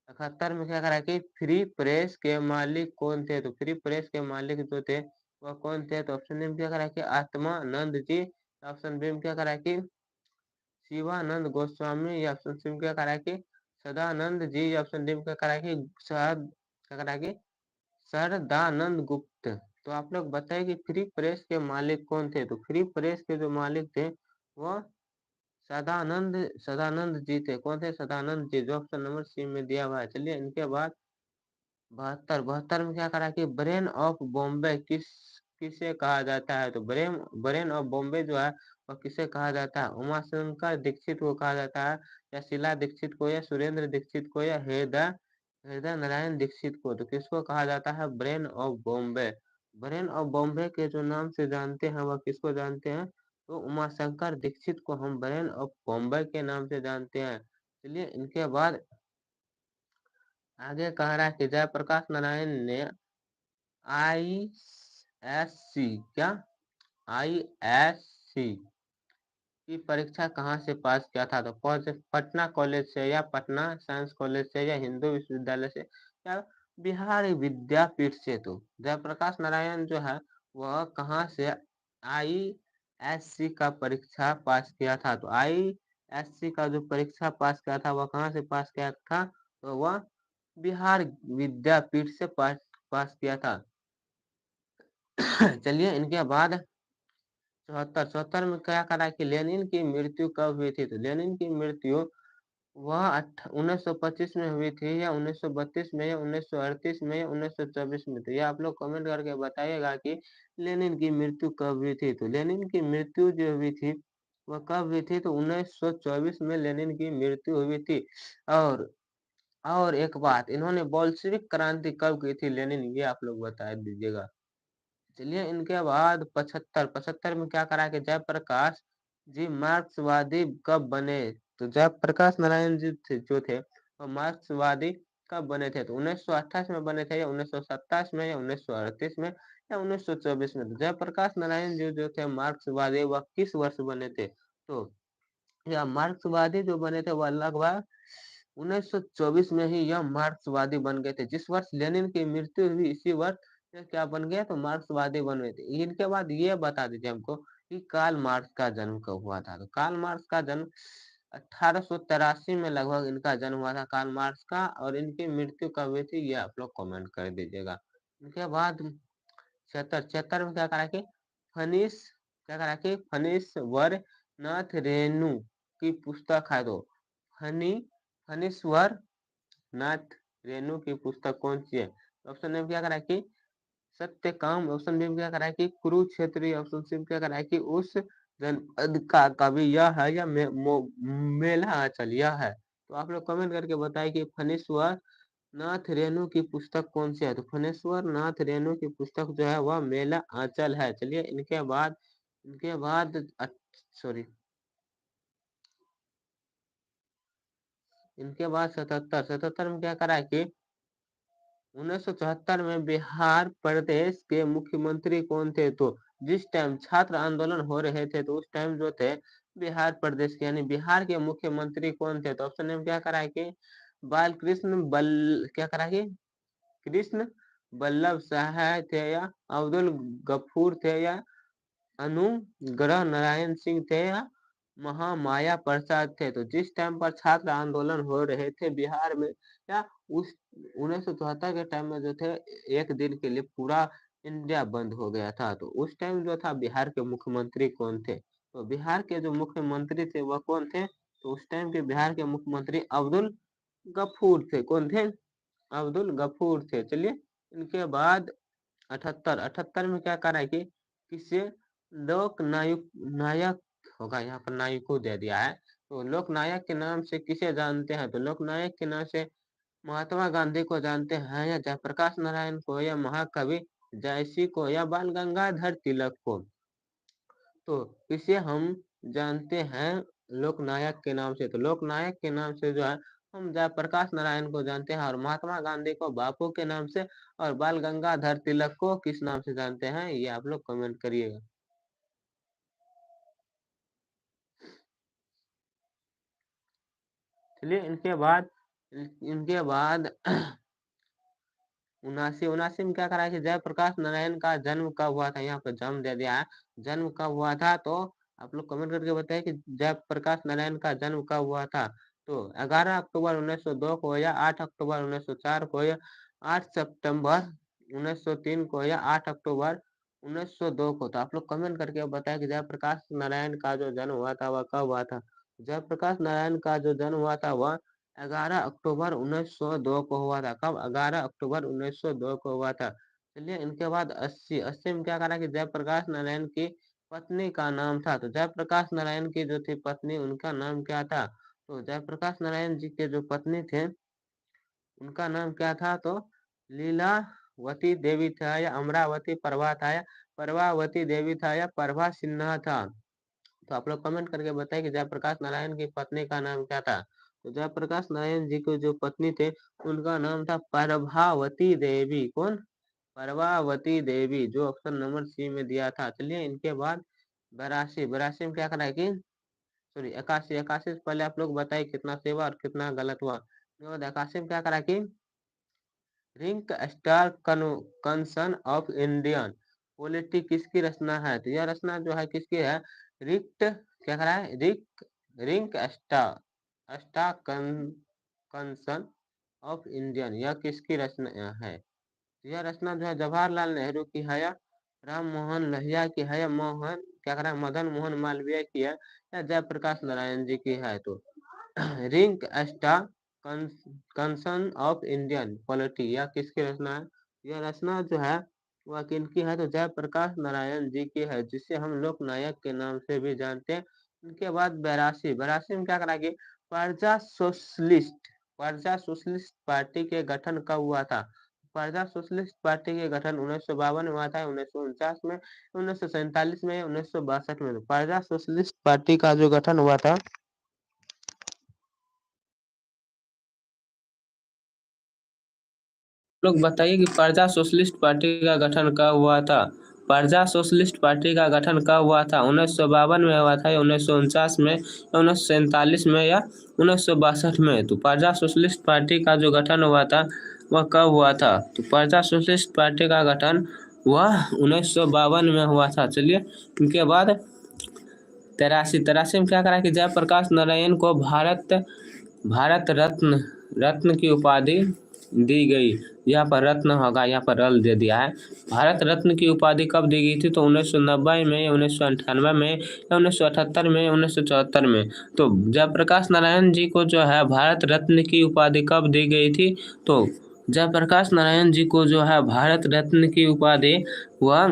Speaker 1: 71 में क्या करा कि फ्री प्रेस के मालिक कौन थे? तो फ्री प्रेस के मालिक जो थे वह कौन थे? तो ऑप्शन ए में क्या करा कि आत्मानंद जी, ऑप्शन बी में क्या करा कि शिवानंद गोस्वामी, या ऑप्शन सी में क्या करा कि सदानंद जी, या ऑप्शन डी में क्या करा कि क्या करा कि सरदानंद गुप्त। तो आप लोग बताइए कि फ्री प्रेस के मालिक कौन थे? तो फ्री प्रेस के जो मालिक थे वह सदानंद सदानंद जी थे। कौन थे? सदानंद जी, जो ऑप्शन नंबर सी में दिया हुआ है। चलिए इनके बाद 72 में क्या करा कि ब्रेन ऑफ बॉम्बे किसे कहा जाता है? तो ब्रेन ब्रेन ऑफ बॉम्बे जो है वह किसे कहा जाता है? उमाशंकर दीक्षित को कहा जाता है, या शीला दीक्षित को, या सुरेंद्र दीक्षित को, या हृदय हृदय नारायण दीक्षित को? तो किसको कहा जाता है? Brain of Bombay. Brain of Bombay के जो नाम से जानते हैं वह किसको जानते हैं? तो उमाशंकर दीक्षित को हम ब्रेन ऑफ बॉम्बे के नाम से जानते हैं। चलिए इनके बाद आगे कह रहा है कि जयप्रकाश नारायण ने ISC क्या ISC की परीक्षा कहाँ से पास किया था? तो पटना कॉलेज से या पटना साइंस कॉलेज से या हिंदू विश्वविद्यालय से या बिहार विद्यापीठ से। तो जयप्रकाश नारायण जो है वह कहाँ से ISC का परीक्षा पास किया था? तो ISC का जो परीक्षा पास किया था वह कहाँ से पास किया था? तो वह बिहार विद्यापीठ से पास किया था। चलिए इनके बाद 74 में क्या करा कि लेनिन की मृत्यु कब हुई थी? तो लेनिन की मृत्यु वह 1925 में हुई थी या 1932 में या 1938 में या 1924 में? तो ये आप लोग कमेंट करके बताइएगा कि लेनिन की मृत्यु कब हुई थी। तो लेनिन की मृत्यु जो हुई थी वह कब हुई थी? तो 1924 में लेनिन की मृत्यु हुई थी। और और एक बात, इन्होंने बोल्शेविक क्रांति कब की थी लेनिन, ये आप लोग बता दीजिएगा। चलिए इनके बाद 75 में क्या करा कि जयप्रकाश जी मार्क्सवादी कब बने? तो जयप्रकाश नारायण जी जो थे वो मार्क्सवादी कब बने थे? तो 1928 में बने थे या 1927 में या 1938 में या 1924 में? तो जयप्रकाश नारायण जी जो थे मार्क्सवादी वह किस वर्ष बने थे? तो या मार्क्सवादी जो बने थे वह लगभग 1924 में ही यह मार्क्सवादी बन गए थे। जिस वर्ष लेनिन की मृत्यु हुई इसी वर्ष ये क्या बन गया? तो मार्क्सवादी बन गए थे। इनके बाद ये बता दीजिए हमको कि कार्ल मार्क्स का जन्म कब हुआ था? तो कार्ल मार्क्स का जन्म 1883 में लगभग इनका जन्म हुआ था कार्ल मार्क्स का। और इनकी मृत्यु कब हुई थी ये आप लोग कमेंट कर दीजिएगा। इनके बाद 76 में क्या करा कि फनीस क्या करा कि फनीस वर नाथ रेणु की पुस्तक है। तो फनी फनीश्वर नाथ रेणु की पुस्तक कौन सी है? ऑप्शन ए में क्या करा कि सत्यकाम, ऑप्शन बी में क्या करा है कि कुरुक्षेत्री, ऑप्शन सी में क्या करा है कि उस जनपद का कवि यह है या मेला आंचल यह है? तो आप लोग कमेंट करके बताएं कि फणीश्वर नाथ रेणु की पुस्तक कौन सी है? तो फणेश्वर नाथ रेणु की पुस्तक जो है वह मेला आंचल है। चलिए इनके बाद सॉरी इनके बाद 77 में क्या करा है कि 1974 में बिहार प्रदेश के मुख्यमंत्री कौन थे? तो जिस टाइम छात्र आंदोलन हो रहे थे तो उस टाइम जो थे बिहार प्रदेश के यानी बिहार के मुख्यमंत्री कौन थे? तो ऑप्शन में क्या करा है कि बाल कृष्ण क्या करा है कि कृष्ण बल्लभ सहाय थे या अब्दुल गफूर थे या अनुग्रह नारायण सिंह थे या महामाया प्रसाद थे? तो जिस टाइम पर छात्र आंदोलन हो रहे थे बिहार में या उस 1974 के टाइम में जो थे एक दिन के लिए पूरा इंडिया बंद हो गया था। तो उस टाइम जो था बिहार के मुख्यमंत्री कौन थे? तो बिहार के जो मुख्यमंत्री थे वह कौन थे? तो उस टाइम के बिहार के मुख्यमंत्री अब्दुल गफूर थे। कौन थे? अब्दुल गफूर थे। चलिए इनके बाद 78 में क्या करा है कि किसे लोक नायक नायक होगा, यहाँ पर नायको दे दिया है। तो लोक नायक के नाम से किसे जानते हैं? तो लोक नायक के नाम से महात्मा गांधी को जानते हैं या जयप्रकाश नारायण को या महाकवि जयसी को या बाल गंगाधर तिलक को? तो इसे हम जानते हैं लोकनायक के नाम से। तो लोकनायक के नाम से जो है हम जयप्रकाश नारायण को जानते हैं और महात्मा गांधी को बापू के नाम से और बाल गंगाधर तिलक को किस नाम से जानते हैं ये आप लोग कमेंट करिएगा। चलिए इनके बाद 79 में क्या करा है कि जयप्रकाश नारायण का जन्म कब हुआ था? यहाँ पर जन्म दे दिया है, जन्म कब हुआ था? तो आप लोग कमेंट करके बताइए कि जयप्रकाश नारायण का जन्म कब हुआ था? तो 11 अक्टूबर 1902 को या 8 अक्टूबर 1904 को या 8 सितंबर 1903 को या 8 अक्टूबर 1902 को? तो आप लोग कमेंट करके बताएं कि जयप्रकाश नारायण का जो जन्म हुआ था वह कब हुआ था? जयप्रकाश नारायण का जो जन्म हुआ था वह 11 अक्टूबर 1902 को हुआ था। कब? 11 अक्टूबर 1902 को हुआ था। चलिए इनके बाद 80 में क्या करा कि जयप्रकाश नारायण की पत्नी का नाम था। तो जयप्रकाश नारायण की जो थी पत्नी उनका नाम क्या था? तो जयप्रकाश नारायण जी के जो पत्नी थे उनका नाम क्या था? तो लीलावती देवी था या अमरावती प्रभा था या प्रभावती देवी था या प्रभा सिन्हा था? तो आप लोग कमेंट करके बताएं कि जयप्रकाश नारायण की पत्नी का नाम क्या था? तो जयप्रकाश नारायण जी के जो पत्नी थे उनका नाम था प्रभावती देवी। कौन? परवावती देवी, जो ऑप्शन नंबर सी में दिया था। चलिए इनके बाद 82, 82 में क्या करा है कि सॉरी 81, 81 से पहले आप लोग बताइए कितना सही हुआ और कितना गलत हुआ। उसके बाद 81 में क्या करा कि reconstruction of Indian polity किसकी रचना है? तो यह रचना जो है किसकी है? रिक्ट क्या करा है? रिंक स्टार कंसन ऑफ इंडियन, यह किसकी रचना है? यह रचना जो है जवाहरलाल नेहरू की है, या राम मोहन लोहिया की है, या मोहन क्या करा है मदन मोहन मालवीय की है, या जयप्रकाश नारायण जी की है? तो reconstruction of Indian polity यह किसकी रचना है? यह रचना जो है वह किनकी है? तो जयप्रकाश नारायण जी की है, जिसे हम लोक नायक के नाम से भी जानते हैं। इनके बाद 82, 82 में क्या करा कि प्रजा सोशलिस्ट पार्टी के गठन कब हुआ था? प्रजा सोशलिस्ट पार्टी के गठन 1952 में हुआ था, 1949 में, 1947 में, 1962 में। प्रजा सोशलिस्ट पार्टी का जो गठन हुआ था
Speaker 2: लोग बताइए कि प्रजा सोशलिस्ट पार्टी का गठन कब हुआ था? प्रजा सोशलिस्ट पार्टी का गठन कब हुआ था? 1952 में हुआ था, या 1949 में, या 1947 में, या 1962 में? तो प्रजा सोशलिस्ट पार्टी का जो गठन हुआ था वह कब हुआ था? तो प्रजा सोशलिस्ट पार्टी का गठन वह 1952 में हुआ था। चलिए इनके बाद 83 में क्या करा कि जयप्रकाश नारायण को भारत रत्न की उपाधि दी गई। यहाँ पर रत्न होगा, यहाँ पर रल दे दिया है। भारत रत्न की उपाधि कब दी गई थी? तो 1990 में, 1998 में, या 1978 में, 1974 में? तो जयप्रकाश नारायण जी को जो है भारत रत्न की उपाधि कब दी गई थी? तो जयप्रकाश नारायण जी को जो है भारत रत्न की उपाधि वह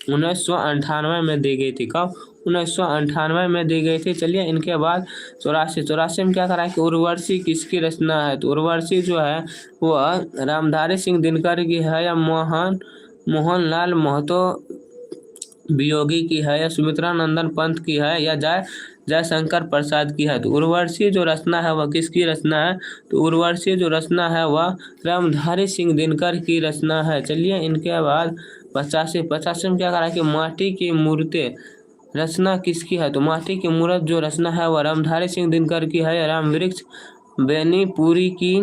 Speaker 2: 1998 में दी गई थी। कब? 1998 में दी गई थी। चलिए इनके बाद 84 में क्या करा कि उर्वशी किसकी रचना है? तो उर्वशी जो है वह रामधारी सिंह दिनकर की है, या मोहनलाल महतो वियोगी की है, या सुमित्रा नंदन पंत की है, या जयशंकर प्रसाद की है? तो उर्वशी जो रचना है वह किसकी रचना है? तो उर्वशी जो रचना है वह रामधारी सिंह दिनकर की रचना है। चलिए इनके बाद 85 में क्या करा कि माटी की मूर्तें रचना किसकी है? तो माटी की मूर्त जो रचना है वह रामधारी सिंह दिनकर की है, या रामवृक्ष बेनीपुरी की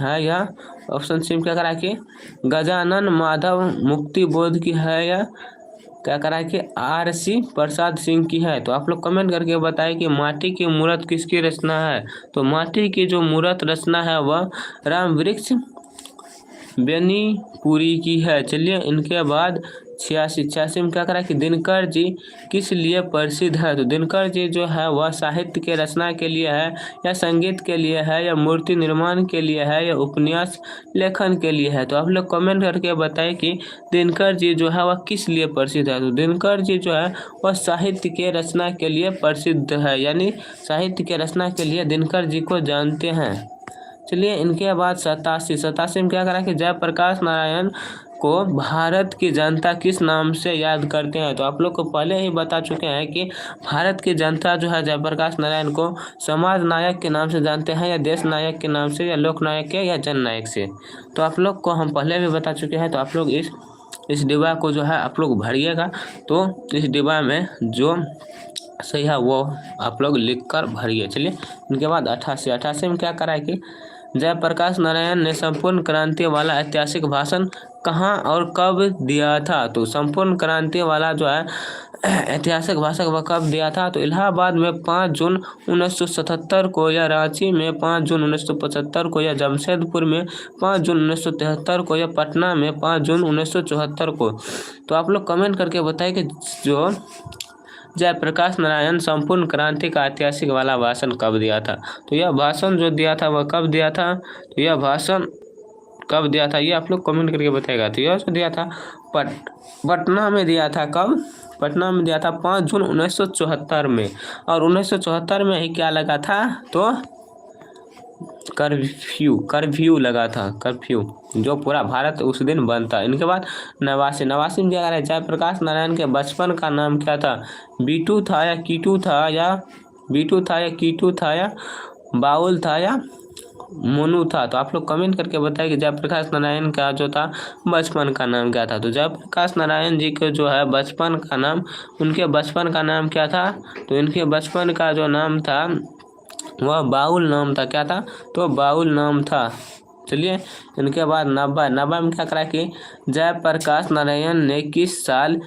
Speaker 2: है, या ऑप्शन सी में क्या करा कि गजानन माधव मुक्ति बोध की है, या क्या करा कि RC प्रसाद सिंह की है? तो आप लोग कमेंट करके बताएं कि माटी की मूर्त किसकी रचना है। तो माटी की जो मूर्त रचना है वह रामवृक्ष बेनीपुरी की है। चलिए इनके बाद 86 में क्या करा कि दिनकर जी किस लिए प्रसिद्ध है? तो दिनकर जी जो है वह साहित्य के रचना के लिए है, या संगीत के लिए है, या मूर्ति निर्माण के लिए है, या उपन्यास लेखन के लिए है? तो आप लोग कमेंट करके बताएं कि दिनकर जी जो है वह किस लिए प्रसिद्ध है। तो दिनकर जी जो है वह साहित्य के रचना के लिए प्रसिद्ध है, यानी साहित्य के रचना के लिए दिनकर जी को जानते हैं। चलिए इनके बाद 87 में क्या करा कि जयप्रकाश नारायण को भारत की जनता किस नाम से याद करते हैं? तो आप लोग को पहले ही बता चुके हैं कि भारत की जनता जो है जयप्रकाश नारायण को समाज नायक के नाम से जानते हैं, या देश नायक के नाम से, या लोक नायक के, या जन नायक से। तो आप लोग को हम पहले भी बता चुके हैं। तो आप लोग इस डिब्बा को जो है आप लोग भरिएगा। तो इस डिब्बा में जो सही है वो आप लोग लिख कर भरिए। चलिए इनके बाद 88 में क्या करा है कि जयप्रकाश नारायण ने संपूर्ण क्रांति वाला ऐतिहासिक भाषण कहाँ और कब दिया था? तो संपूर्ण क्रांति वाला जो है ऐतिहासिक भाषण वह कब दिया था? तो इलाहाबाद में 5 जून 1977 को, या रांची में 5 जून 1975 को, या जमशेदपुर में 5 जून 1973 को, या पटना में 5 जून 1974 को? तो आप लोग कमेंट करके बताएं कि जो जयप्रकाश नारायण संपूर्ण क्रांति का ऐतिहासिक वाला भाषण कब दिया था? तो यह भाषण जो दिया था वह कब दिया था? तो यह भाषण कब दिया था ये आप लोग कमेंट करके बताएगा। तो यह जो दिया था पटना में दिया था। कब? पटना में दिया था 5 जून 1974 में। और 1974 में ही क्या लगा था? तो कर्फ्यू लगा था, कर्फ्यू, जो पूरा भारत उस दिन बंद था। इनके बाद 89 में क्या करा? जयप्रकाश नारायण के बचपन का नाम क्या था? बीटू था, या कीटू था, या बीटू था, या कीटू था, या बाउल था, या मोनू था। तो आप लोग कमेंट करके बताइए कि जयप्रकाश नारायण का जो था बचपन का नाम क्या था। तो जयप्रकाश नारायण जी के जो है बचपन का नाम, उनके बचपन का नाम क्या था? तो इनके बचपन का जो नाम था वह बाउल नाम था। क्या था? तो बाउल नाम था। चलिए इनके बाद नब्बे में क्या करा कि जयप्रकाश नारायण ने किस साल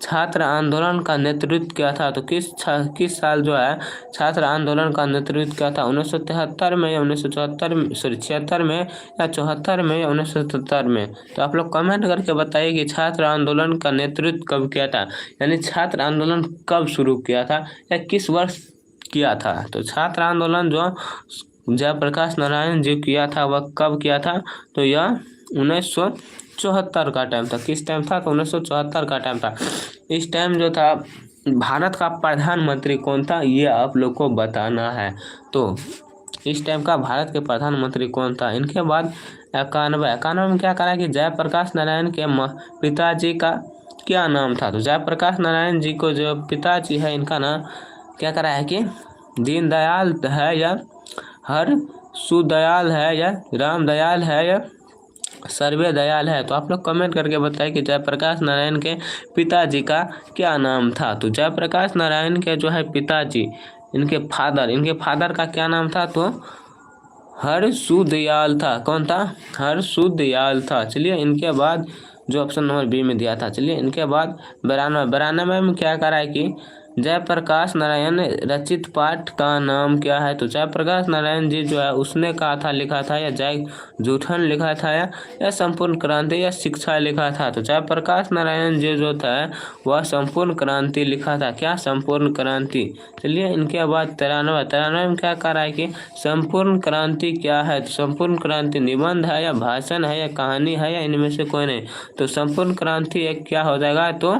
Speaker 2: छात्र आंदोलन का नेतृत्व किया था? तो किस साल जो है छात्र आंदोलन का नेतृत्व किया था? 1973 में या 1974 में, सॉरी 76 में या 74 में या 1977 में? तो आप लोग कमेंट करके बताइए कि छात्र आंदोलन का नेतृत्व कब किया था, यानी छात्र आंदोलन कब शुरू किया था या किस वर्ष किया था। तो छात्र आंदोलन जो जयप्रकाश नारायण जी किया था वह कब किया था? तो यह 1974 का टाइम था। किस टाइम था? तो 1974 का टाइम था। इस टाइम जो था भारत का प्रधानमंत्री कौन था, ये आप लोग को बताना है। तो इस टाइम का भारत के प्रधानमंत्री कौन था? इनके बाद 91 में क्या करा कि जयप्रकाश नारायण के पिताजी का क्या नाम था? तो जयप्रकाश नारायण जी को जो पिताजी है इनका नाम क्या करा है कि दीनदयाल है या हर सुदयाल है या रामदयाल है या सर्वे दयाल है। तो आप लोग कमेंट करके बताइए कि जयप्रकाश नारायण के पिताजी का क्या नाम था। तो जयप्रकाश नारायण के जो है पिताजी, इनके फादर का क्या नाम था? तो हरसुदयाल था। कौन था? हरसुदयाल था। चलिए इनके बाद जो ऑप्शन नंबर बी में दिया था। चलिए इनके बाद 92 में क्या करा है कि जयप्रकाश नारायण रचित पाठ का नाम क्या है? तो जयप्रकाश नारायण जी जो है उसने कहा लिखा था या जय जूठन लिखा था या संपूर्ण क्रांति या शिक्षा लिखा था। तो जयप्रकाश नारायण जी जो था वह संपूर्ण क्रांति लिखा था। क्या? संपूर्ण क्रांति। चलिए इनके बाद 93 में क्या करा है कि संपूर्ण क्रांति क्या है? तो संपूर्ण क्रांति निबंध है या भाषण है या कहानी है या इनमें से कोई नहीं। तो संपूर्ण क्रांति एक क्या हो जाएगा? तो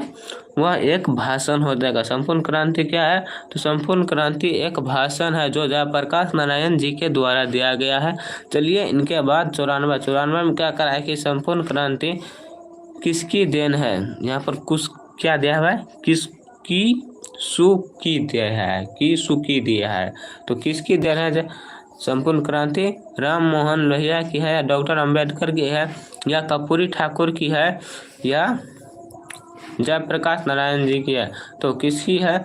Speaker 2: वह एक भाषण हो जाएगा। संपूर्ण क्रांति क्या है? तो संपूर्ण क्रांति एक भाषण है जो जयप्रकाश नारायण जी के द्वारा दिया गया है। चलिए इनके बाद 94 में क्या करा है कि संपूर्ण क्रांति किसकी देन है? यहाँ पर कुछ क्या दिया हुआ है? किसकी सुकी दिया है, की सुकी दिया है। तो किसकी देन है संपूर्ण क्रांति? राम मोहन लोहिया की है या डॉक्टर अंबेडकर की है या कर्पूरी ठाकुर की है या जयप्रकाश नारायण जी की है? तो किसकी है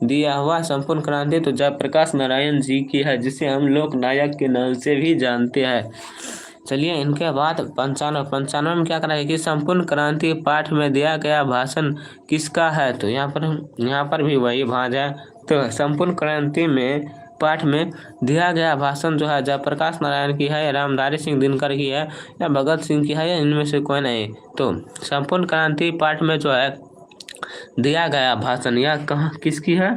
Speaker 2: दिया हुआ संपूर्ण क्रांति? तो जयप्रकाश नारायण जी की है, जिसे हम लोक नायक के नाम से भी जानते हैं। चलिए इनके बाद 95 में क्या करा है कि संपूर्ण क्रांति पाठ में दिया गया भाषण किसका है? तो यहाँ पर भी वही भाज है। तो संपूर्ण क्रांति में पाठ में दिया गया भाषण जो है जयप्रकाश नारायण की है या रामधारी सिंह दिनकर की है या भगत सिंह की है या इनमें से कोई नहीं। तो संपूर्ण क्रांति पाठ में जो है दिया गया भाषण यह कहाँ किसकी है?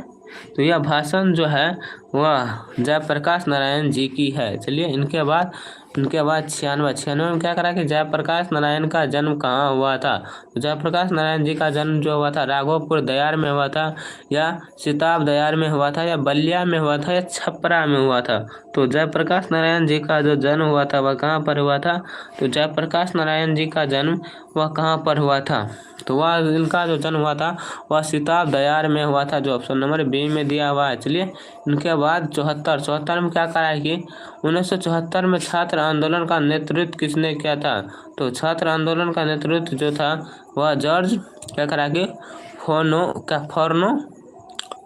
Speaker 2: तो यह भाषण जो है वह जयप्रकाश नारायण जी की है। चलिए इनके बाद 96 में क्या करा कि जयप्रकाश नारायण का जन्म कहाँ हुआ था? तो जयप्रकाश नारायण जी का जन्म जो हुआ था राघोपुर दयार में हुआ था या सिताब दयार में हुआ था या बलिया में हुआ था या छपरा में हुआ था। तो जयप्रकाश नारायण जी का जो जन्म हुआ था वह कहाँ पर हुआ था? तो जयप्रकाश नारायण जी का जन्म वह कहाँ पर हुआ था? तो वह इनका जो जन्म हुआ था वह सिताब दयार में हुआ था, जो ऑप्शन नंबर बी में दिया हुआ है। चलिए इनके बाद 74 में क्या करा है कि 1974 में छात्र आंदोलन का नेतृत्व किसने किया था? तो छात्र आंदोलन का नेतृत्व जो था वह जॉर्ज क्या करा कि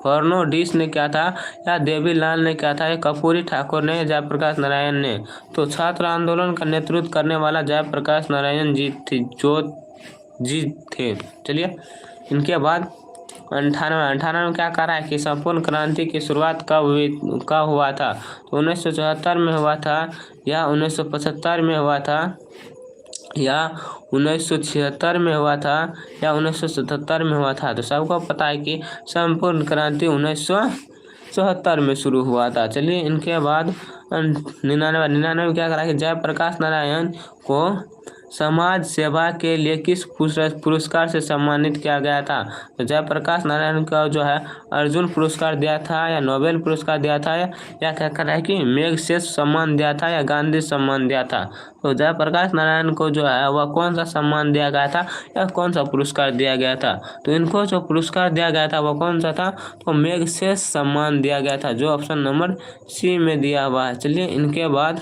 Speaker 2: फर्नांडिस ने किया था या देवीलाल ने किया था या कर्पूरी ठाकुर ने या जयप्रकाश नारायण ने? तो छात्र आंदोलन का नेतृत्व करने वाला जयप्रकाश नारायण जी थे। चलिए इनके बाद 98 में क्या करा है कि संपूर्ण क्रांति की शुरुआत कब हुआ था? तो 1974 में हुआ था या 1975 में हुआ था या 1976 में हुआ था या 1977 में हुआ था? तो सबको पता है कि संपूर्ण क्रांति 1974 में शुरू हुआ था। चलिए इनके बाद 99 में क्या करा कि जयप्रकाश नारायण को समाज सेवा के लिए किस पुरस्कार से सम्मानित किया गया था? तो जयप्रकाश नारायण का जो है अर्जुन पुरस्कार दिया था या नोबेल पुरस्कार दिया था या क्या करा है कि मैग्सेसे सम्मान दिया था या गांधी सम्मान दिया था? तो जयप्रकाश नारायण को जो है वह कौन सा सम्मान दिया गया था या कौन सा पुरस्कार दिया गया था? तो इनको जो पुरस्कार दिया गया था वह कौन सा था? तो मैग्सेसे सम्मान दिया गया था, जो ऑप्शन नंबर सी में दिया हुआ है। चलिए इनके बाद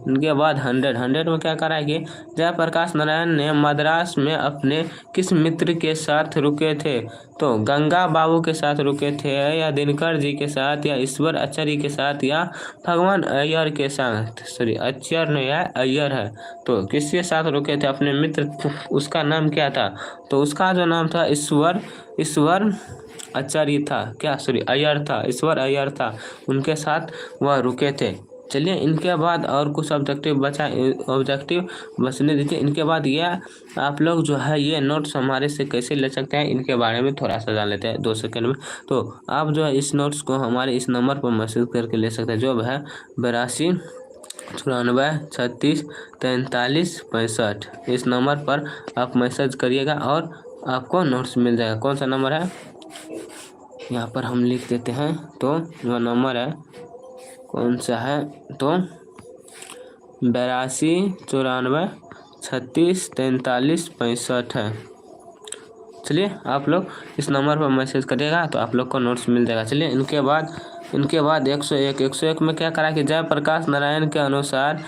Speaker 2: इनके बाद 100 में क्या करा कि जयप्रकाश नारायण ने मद्रास में अपने किस मित्र के साथ रुके थे? तो गंगा बाबू के साथ रुके थे, या दिनकर जी के साथ, या ईश्वर आचार्य के साथ, या भगवान अय्यर के साथ। सॉरी, अय्यर नहीं है, अय्यर है। तो किसके साथ रुके थे अपने मित्र? उसका नाम क्या था? तो उसका जो नाम था ईश्वर आचार्य था। क्या? सॉरी, अय्यर था, ईश्वर अय्यर था। उनके साथ वह रुके थे। चलिए, इनके बाद और कुछ ऑब्जेक्टिव बचने दीजिए। इनके बाद ये आप लोग जो है ये नोट्स हमारे से कैसे ले सकते हैं, इनके बारे में थोड़ा सा जान लेते हैं 2 सेकंड में। तो आप जो है इस नोट्स को हमारे इस नंबर पर मैसेज करके ले सकते हैं, जो है 82 94 36 43 65। इस नंबर पर आप मैसेज करिएगा और आपको नोट्स मिल जाएगा। कौन सा नंबर है यहाँ पर हम लिख देते हैं, तो वह नंबर है, कौन सा है? तो 82 94 36 43 65 है। चलिए, आप लोग इस नंबर पर मैसेज करिएगा तो आप लोग को नोट्स मिल जाएगा। चलिए, इनके बाद 101 में क्या करा कि जयप्रकाश नारायण के अनुसार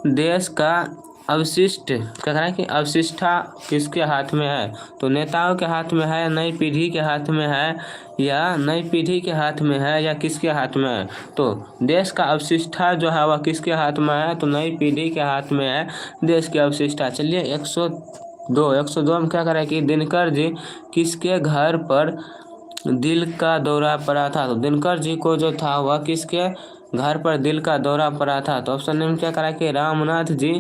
Speaker 2: देश का अवशिष्ट क्या करा कि अवशिष्टा किसके हाथ में है? तो नेताओं के हाथ में है, नई पीढ़ी के हाथ में है, या नई पीढ़ी के हाथ में है, या किसके हाथ में है? तो देश का अवशिष्टा जो है वह किसके हाथ में है? तो नई पीढ़ी के हाथ में है देश की अवशिष्टा। चलिए, 102 में क्या करा कि दिनकर जी किसके घर पर दिल का दौरा पड़ा था? तो दिनकर जी को जो था वह किसके घर पर दिल का दौरा पड़ा था? तो ऑप्शन में क्या करा कि रामनाथ जी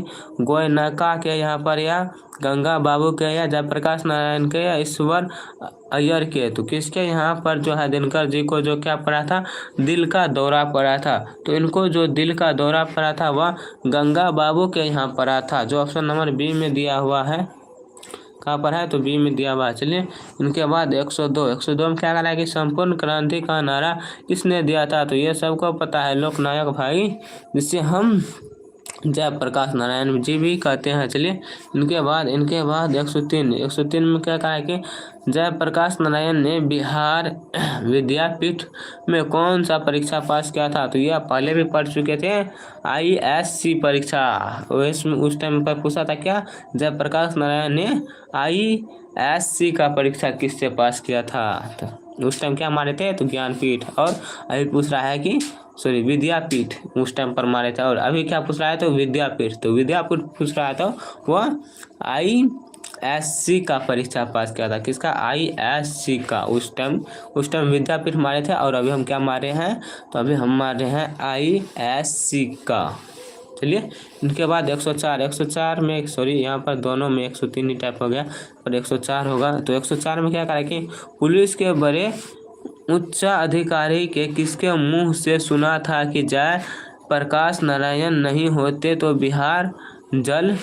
Speaker 2: गोयनका के यहाँ पर, या गंगा बाबू के, या जयप्रकाश नारायण के, या ईश्वर अय्यर के। तो किसके यहाँ पर जो है दिनकर जी को जो क्या पड़ा था? दिल का दौरा पड़ा था। तो इनको जो दिल का दौरा पड़ा था वह गंगा बाबू के यहाँ पड़ा था, जो ऑप्शन नंबर बी में दिया हुआ है। कहाँ पर है? तो बी में दिया हुआ है। चलिए, इनके बाद 102 में क्या करा कि संपूर्ण क्रांति का नारा किसने दिया था? तो ये सबको पता है, लोकनायक भाई, जिससे हम जयप्रकाश नारायण जी भी कहते हैं। चलिए, इनके बाद 103 में क्या कहा है कि जयप्रकाश नारायण ने बिहार विद्यापीठ में कौन सा परीक्षा पास किया था? तो यह पहले भी पढ़ चुके थे, ISC परीक्षा। उस टाइम पर पूछा था क्या? जयप्रकाश नारायण ने ISC का परीक्षा किससे पास किया था? तो उस टाइम क्या मारे थे? तो ज्ञानपीठ। और अभी पूछ रहा है कि सॉरी, विद्यापीठ उस टाइम पर मारे थे, और अभी क्या पूछ रहा है? तो विद्यापीठ। तो विद्यापीठ पूछ रहा है, तो वह ISC का परीक्षा पास किया था। किसका? ISC का। उस टाइम विद्यापीठ मारे थे, और अभी हम क्या मारे हैं? तो अभी हम मारे हैं ISC का। चलिए, इनके बाद 104 में, सॉरी यहाँ पर दोनों में 103 ही टाइप हो गया, और 104 होगा। तो 104 में क्या करा कि पुलिस के बड़े उच्च अधिकारी के किसके मुंह से सुना था कि जय प्रकाश नारायण नहीं होते तो बिहार जल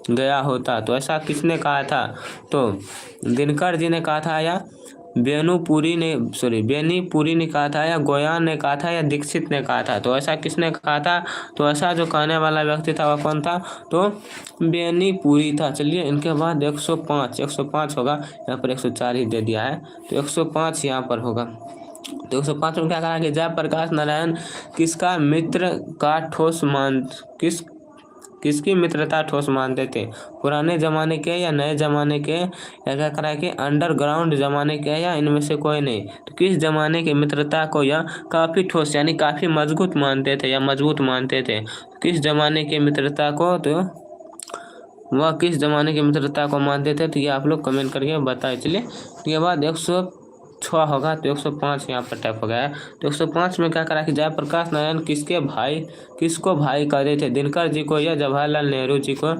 Speaker 2: गया होता? तो ऐसा किसने कहा था? तो दिनकर जी ने कहा था, या बेनीपुरी ने कहा था, या गोयान ने कहा था, या दीक्षित ने कहा था? तो ऐसा किसने कहा था? तो ऐसा जो कहने वाला व्यक्ति था वह कौन था? तो बेनीपुरी था। चलिए, इनके बाद 105 होगा, यहाँ पर 104 ही दे दिया है, तो 105 यहाँ पर होगा। तो 105 में क्या कहा कि जयप्रकाश नारायण किसका मित्र का किसकी मित्रता ठोस मानते थे? पुराने ज़माने के, या नए ज़माने के, या क्या करा कि अंडरग्राउंड ज़माने के, या इनमें से कोई नहीं? तो किस ज़माने की मित्रता को यह काफ़ी ठोस यानी काफ़ी मजबूत मानते थे, या मजबूत मानते थे? किस ज़माने की मित्रता को, तो वह किस ज़माने की मित्रता को मानते थे? तो ये आप लोग कमेंट करके बताए। चलिए, इसके बाद 106 होगा, तो 105 यहाँ पर टाइप हो गया है। तो 105 में क्या करा कि जयप्रकाश नारायण किसको भाई कहते थे? दिनकर जी को, या जवाहरलाल नेहरू जी को, या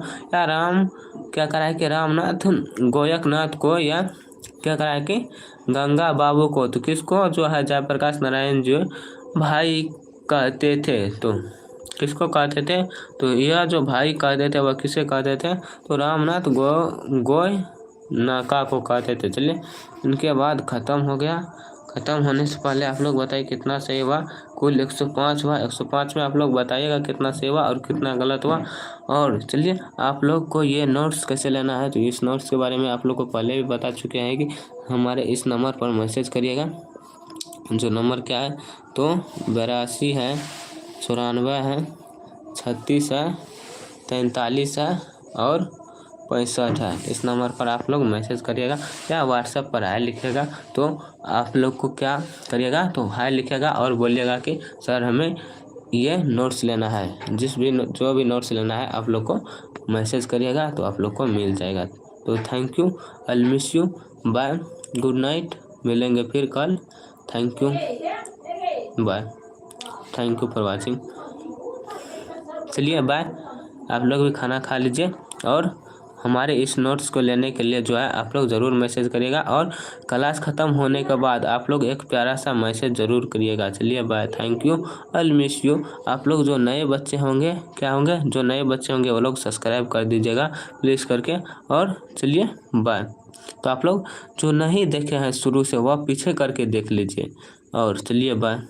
Speaker 2: क्या करा है कि रामनाथ गोयकनाथ को, या क्या करा है कि गंगा बाबू को? तो किसको जो है जयप्रकाश नारायण जी भाई कहते थे? तो किसको कहते थे? तो यह जो भाई कहते थे वह किसे कहते थे? तो रामनाथ गोयनका को कहते थे। चलिए, इनके बाद ख़त्म हो गया। ख़त्म होने से पहले आप लोग बताइए कितना सही हुआ। कुल 105 हुआ। 105 में आप लोग बताइएगा कितना सही हुआ और कितना गलत हुआ। और चलिए, आप लोग को ये नोट्स कैसे लेना है, तो इस नोट्स के बारे में आप लोग को पहले भी बता चुके हैं कि हमारे इस नंबर पर मैसेज करिएगा। जो नंबर क्या है? तो 82 है, 94 है, 36 है, 43 है और 65 है। इस नंबर पर आप लोग मैसेज करिएगा या व्हाट्सएप पर हाय लिखिएगा। तो आप लोग को क्या करिएगा, तो हाय लिखिएगा और बोलिएगा कि सर हमें ये नोट्स लेना है। जो भी नोट्स लेना है आप लोग को मैसेज करिएगा तो आप लोग को मिल जाएगा। तो thank you, I miss you, bye, good night, मिलेंगे फिर कल। Thank you, bye, thank you for watching. चलिए बाय, आप लोग भी खाना खा लीजिए और हमारे इस नोट्स को लेने के लिए जो है आप लोग ज़रूर मैसेज करिएगा और क्लास ख़त्म होने के बाद आप लोग एक प्यारा सा मैसेज ज़रूर करिएगा। चलिए bye, thank you, I miss you. आप लोग जो नए बच्चे होंगे जो नए बच्चे होंगे वो लोग सब्सक्राइब कर दीजिएगा प्लीज़ करके। और चलिए बाय। तो आप लोग जो नहीं देखे हैं शुरू से वह पीछे करके देख लीजिए और चलिए बाय।